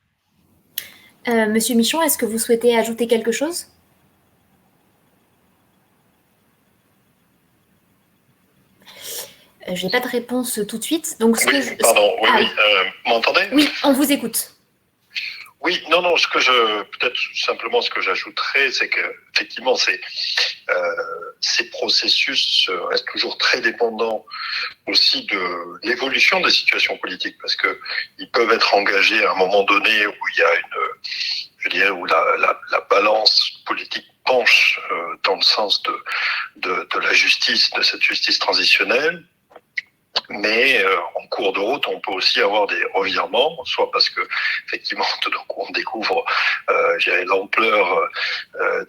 Monsieur Michon, est-ce que vous souhaitez ajouter quelque chose ? Je n'ai pas de réponse tout de suite. Donc pardon, oui. Vous m'entendez ? Oui, on vous écoute. Oui, non, peut-être simplement ce que j'ajouterais, c'est qu'effectivement, ces processus restent toujours très dépendants aussi de l'évolution des situations politiques, parce que ils peuvent être engagés à un moment donné où il y a où la balance politique penche dans le sens de la justice, de cette justice transitionnelle. Mais en cours de route, on peut aussi avoir des revirements, soit parce que effectivement, tout d'un coup, on découvre l'ampleur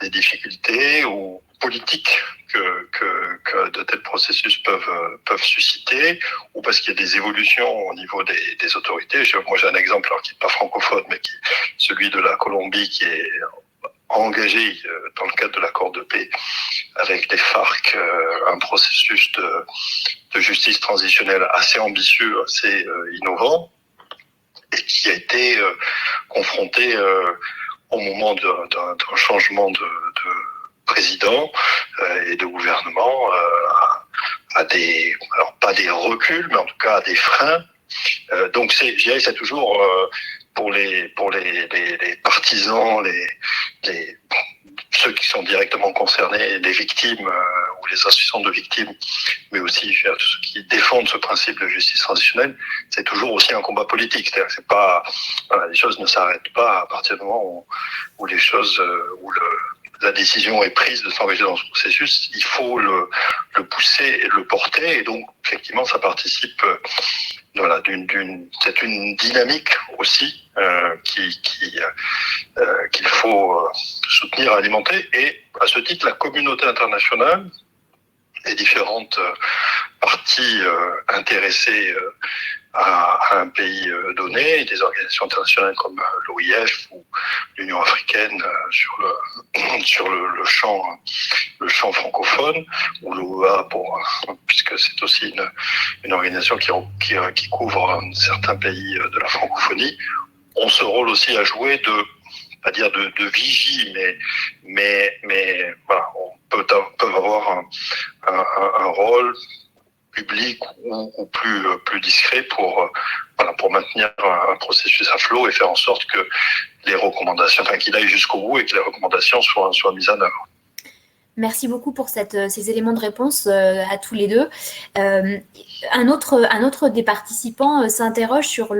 des difficultés ou politiques que de tels processus peuvent susciter, ou parce qu'il y a des évolutions au niveau des autorités. Moi, j'ai un exemple qui n'est pas francophone, mais celui de la Colombie, qui est engagé dans le cadre de l'accord de paix avec les FARC, un processus de justice transitionnelle assez ambitieux, assez innovant, et qui a été confronté au moment d'un changement de président et de gouvernement à des, alors pas des reculs, mais en tout cas à des freins. Donc je dirais, c'est toujours pour les partisans, ceux qui sont directement concernés, les victimes ou les associations de victimes, mais aussi ceux qui défendent ce principe de justice transitionnelle, c'est toujours aussi un combat politique. C'est-à-dire que c'est pas, les choses ne s'arrêtent pas à partir du moment où les choses, la décision est prise de s'engager dans ce processus. Il faut le pousser et le porter, et donc effectivement, ça participe. Voilà, c'est une dynamique aussi qu'il faut soutenir, alimenter, et à ce titre, la communauté internationale, les différentes parties intéressées à un pays donné, des organisations internationales comme l'OIF ou l'Union africaine sur le champ francophone, ou l'OEA puisque c'est aussi une organisation qui couvre certains pays de la francophonie, ont ce rôle aussi à jouer pas dire de vigie, mais voilà, peuvent avoir un rôle public ou plus discret pour maintenir un processus à flot et faire en sorte que les recommandations, qu'il aille jusqu'au bout et que les recommandations soient mises en œuvre. Merci beaucoup pour ces éléments de réponse à tous les deux. Un autre des participants s'interroge sur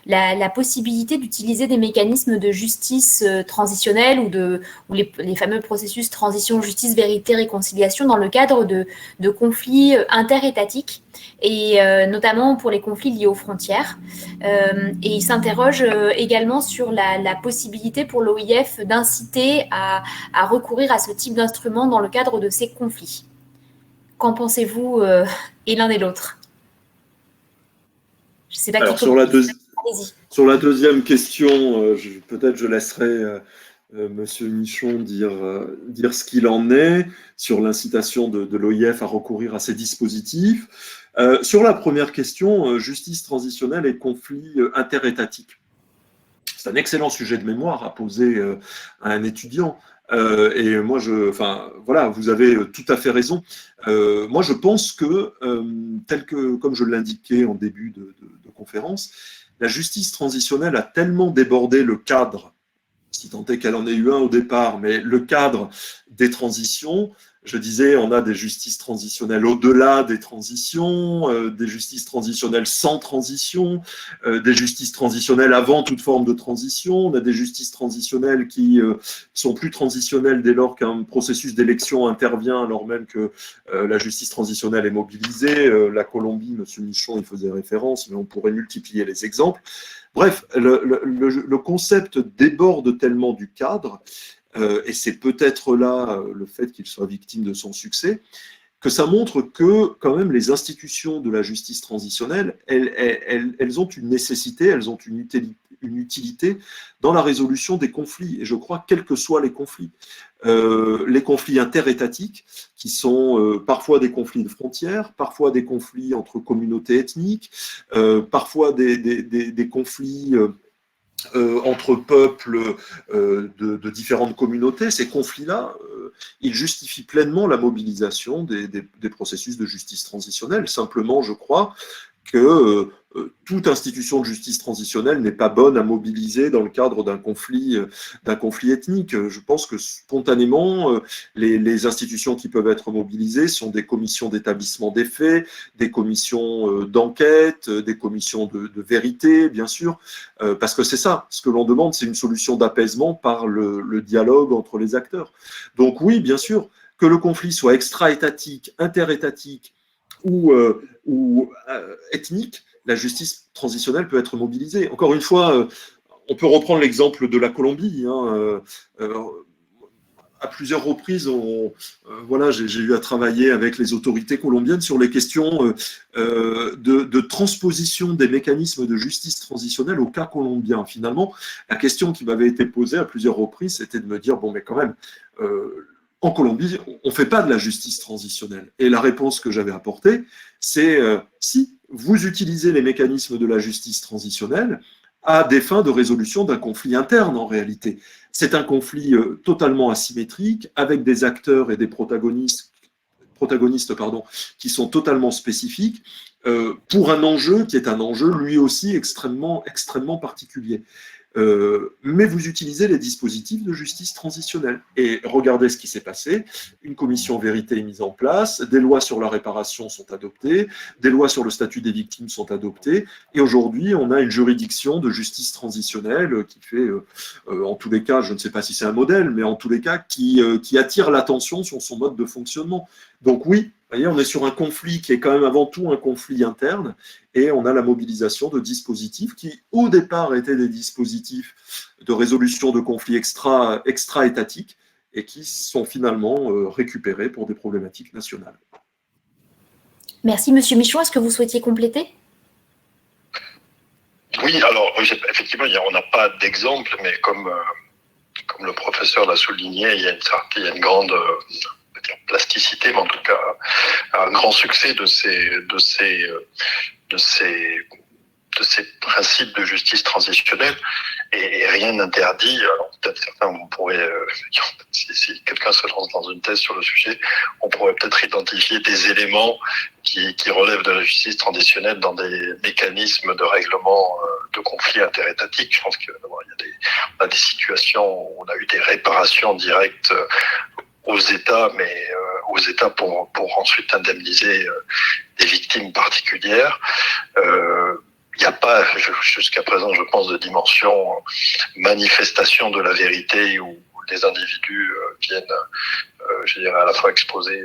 la possibilité d'utiliser des mécanismes de justice transitionnelle ou les fameux processus transition, justice, vérité, réconciliation dans le cadre de conflits interétatiques et notamment pour les conflits liés aux frontières. Et il s'interroge également sur la possibilité pour l'OIF d'inciter à recourir à ce type d'instrument dans le cadre de ces conflits. Qu'en pensez-vous et l'un et l'autre? Je ne sais pas. Alors, sur la deuxième question, peut-être je laisserai Monsieur Michon dire ce qu'il en est sur l'incitation de l'OIF à recourir à ces dispositifs. Sur la première question, justice transitionnelle et conflit interétatique. C'est un excellent sujet de mémoire à poser à un étudiant. Et moi, vous avez tout à fait raison. Moi, je pense que, comme je l'indiquais en début de conférence, la justice transitionnelle a tellement débordé le cadre, si tant est qu'elle en ait eu un au départ, mais le cadre des transitions. Je disais, on a des justices transitionnelles au-delà des transitions, des justices transitionnelles sans transition, des justices transitionnelles avant toute forme de transition. On a des justices transitionnelles qui sont plus transitionnelles dès lors qu'un processus d'élection intervient, alors même que la justice transitionnelle est mobilisée. La Colombie, M. Michon y faisait référence, mais on pourrait multiplier les exemples. Bref, le concept déborde tellement du cadre, et c'est peut-être là le fait qu'il soit victime de son succès, que ça montre que quand même les institutions de la justice transitionnelle, elles ont une nécessité, elles ont une utilité dans la résolution des conflits, et je crois quels que soient les conflits interétatiques, qui sont parfois des conflits de frontières, parfois des conflits entre communautés ethniques, parfois des conflits entre peuples de différentes communautés. Ces conflits-là, ils justifient pleinement la mobilisation des processus de justice transitionnelle. Simplement, je crois que toute institution de justice transitionnelle n'est pas bonne à mobiliser dans le cadre d'un conflit ethnique. Je pense que spontanément, les institutions qui peuvent être mobilisées sont des commissions d'établissement des faits, des commissions d'enquête, des commissions de vérité, bien sûr, parce que c'est ça, ce que l'on demande, c'est une solution d'apaisement par le dialogue entre les acteurs. Donc oui, bien sûr, que le conflit soit extra-étatique, interétatique, ou ethnique, la justice transitionnelle peut être mobilisée. Encore une fois, on peut reprendre l'exemple de la Colombie. À plusieurs reprises, j'ai eu à travailler avec les autorités colombiennes sur les questions de transposition des mécanismes de justice transitionnelle au cas colombien. Finalement, la question qui m'avait été posée à plusieurs reprises, c'était de me dire, bon, mais quand même, en Colombie, on ne fait pas de la justice transitionnelle. Et la réponse que j'avais apportée, c'est si vous utilisez les mécanismes de la justice transitionnelle à des fins de résolution d'un conflit interne en réalité. C'est un conflit totalement asymétrique, avec des acteurs et des protagonistes qui sont totalement spécifiques, pour un enjeu qui est un enjeu lui aussi extrêmement particulier. Mais vous utilisez les dispositifs de justice transitionnelle. Et regardez ce qui s'est passé. Une commission vérité est mise en place, des lois sur la réparation sont adoptées, des lois sur le statut des victimes sont adoptées, et aujourd'hui, on a une juridiction de justice transitionnelle qui fait, en tous les cas, je ne sais pas si c'est un modèle, mais en tous les cas, qui attire l'attention sur son mode de fonctionnement. Donc oui, vous voyez, on est sur un conflit qui est quand même avant tout un conflit interne, et on a la mobilisation de dispositifs qui, au départ, étaient des dispositifs de résolution de conflits extra-étatiques et qui sont finalement récupérés pour des problématiques nationales. Merci, Monsieur Michon. Est-ce que vous souhaitiez compléter? Oui, alors, effectivement, on n'a pas d'exemple, mais comme le professeur l'a souligné, il y a une grande plasticité, mais en tout cas un grand succès de ces principes de justice transitionnelle. et rien n'interdit. Alors peut-être certains, on pourrait, si quelqu'un se lance dans une thèse sur le sujet, on pourrait peut-être identifier des éléments qui relèvent de la justice transitionnelle dans des mécanismes de règlement de conflits interétatiques. Je pense qu'il y a des situations où on a eu des réparations directes aux États, mais aux États pour ensuite indemniser des victimes particulières. Il n'y a pas, jusqu'à présent, je pense, de dimension manifestation de la vérité où les individus viennent, je dirais, à la fois exposer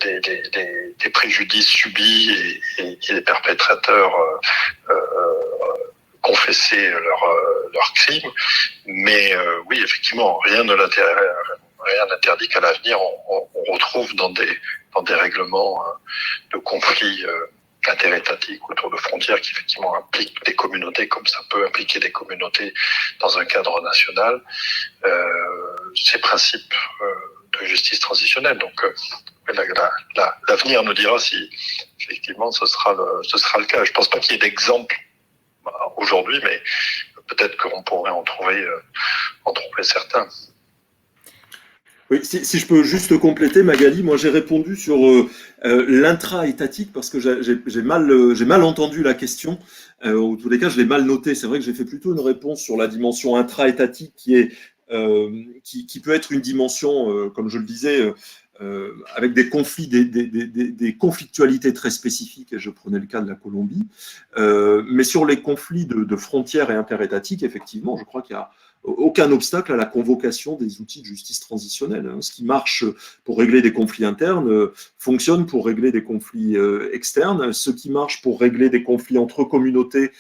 des préjudices subis et les perpétrateurs confesser leurs crimes. Mais oui, effectivement, rien n'interdit qu'à l'avenir, on retrouve dans des règlements de conflits interétatiques autour de frontières qui effectivement impliquent des communautés, comme ça peut impliquer des communautés dans un cadre national, ces principes de justice transitionnelle. Donc l'avenir nous dira si effectivement ce sera le cas. Je ne pense pas qu'il y ait d'exemple aujourd'hui, mais peut-être qu'on pourrait en trouver certains. Oui, si je peux juste compléter, Magali, moi j'ai répondu sur l'intra-étatique parce que j'ai mal entendu la question. En tous les cas, je l'ai mal noté. C'est vrai que j'ai fait plutôt une réponse sur la dimension intra-étatique qui peut être une dimension, comme je le disais, avec des conflits, des conflictualités très spécifiques, et je prenais le cas de la Colombie. Mais sur les conflits de frontières et interétatiques, effectivement, je crois qu'il y a aucun obstacle à la convocation des outils de justice transitionnelle. Ce qui marche pour régler des conflits internes fonctionne pour régler des conflits externes. Ce qui marche pour régler des conflits entre communautés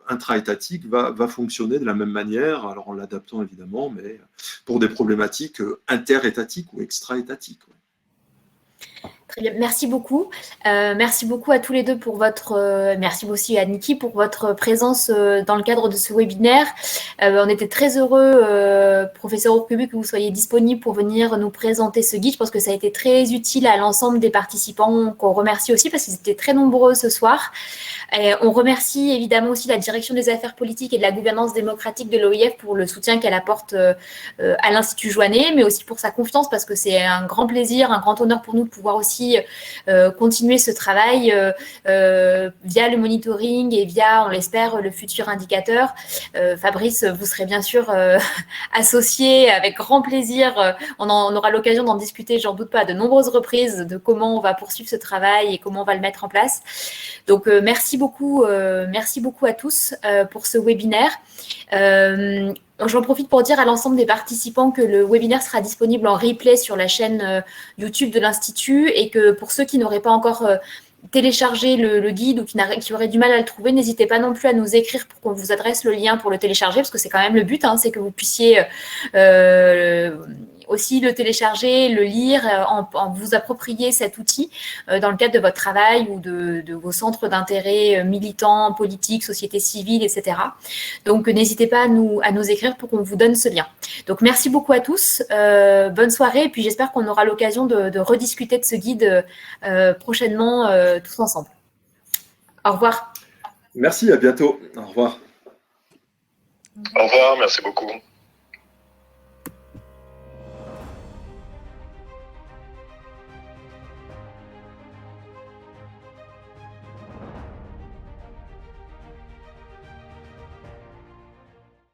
intra-étatiques va fonctionner de la même manière, alors en l'adaptant évidemment, mais pour des problématiques interétatiques ou extra-étatiques. Très bien, merci beaucoup. Merci beaucoup à tous les deux pour merci aussi à Niki pour votre présence dans le cadre de ce webinaire. On était très heureux, professeur Ourcubu, que vous soyez disponible pour venir nous présenter ce guide. Je pense que ça a été très utile à l'ensemble des participants, qu'on remercie aussi parce qu'ils étaient très nombreux ce soir. Et on remercie évidemment aussi la Direction des affaires politiques et de la gouvernance démocratique de l'OIF pour le soutien qu'elle apporte à l'Institut Joannet, mais aussi pour sa confiance parce que c'est un grand plaisir, un grand honneur pour nous de pouvoir aussi continuer ce travail via le monitoring et via, on l'espère, le futur indicateur. Fabrice, vous serez bien sûr associé avec grand plaisir. On aura l'occasion d'en discuter, j'en doute pas, à de nombreuses reprises de comment on va poursuivre ce travail et comment on va le mettre en place. Donc, merci beaucoup à tous pour ce webinaire. J'en profite pour dire à l'ensemble des participants que le webinaire sera disponible en replay sur la chaîne YouTube de l'Institut et que pour ceux qui n'auraient pas encore téléchargé le guide ou qui auraient du mal à le trouver, n'hésitez pas non plus à nous écrire pour qu'on vous adresse le lien pour le télécharger parce que c'est quand même le but, c'est que vous puissiez aussi le télécharger, le lire, en vous approprier cet outil dans le cadre de votre travail ou de vos centres d'intérêt militants, politiques, société civile, etc. Donc, n'hésitez pas à nous écrire pour qu'on vous donne ce lien. Donc, merci beaucoup à tous. Bonne soirée. Et puis, j'espère qu'on aura l'occasion de rediscuter de ce guide prochainement tous ensemble. Au revoir. Merci, à bientôt. Au revoir. Au revoir, merci beaucoup.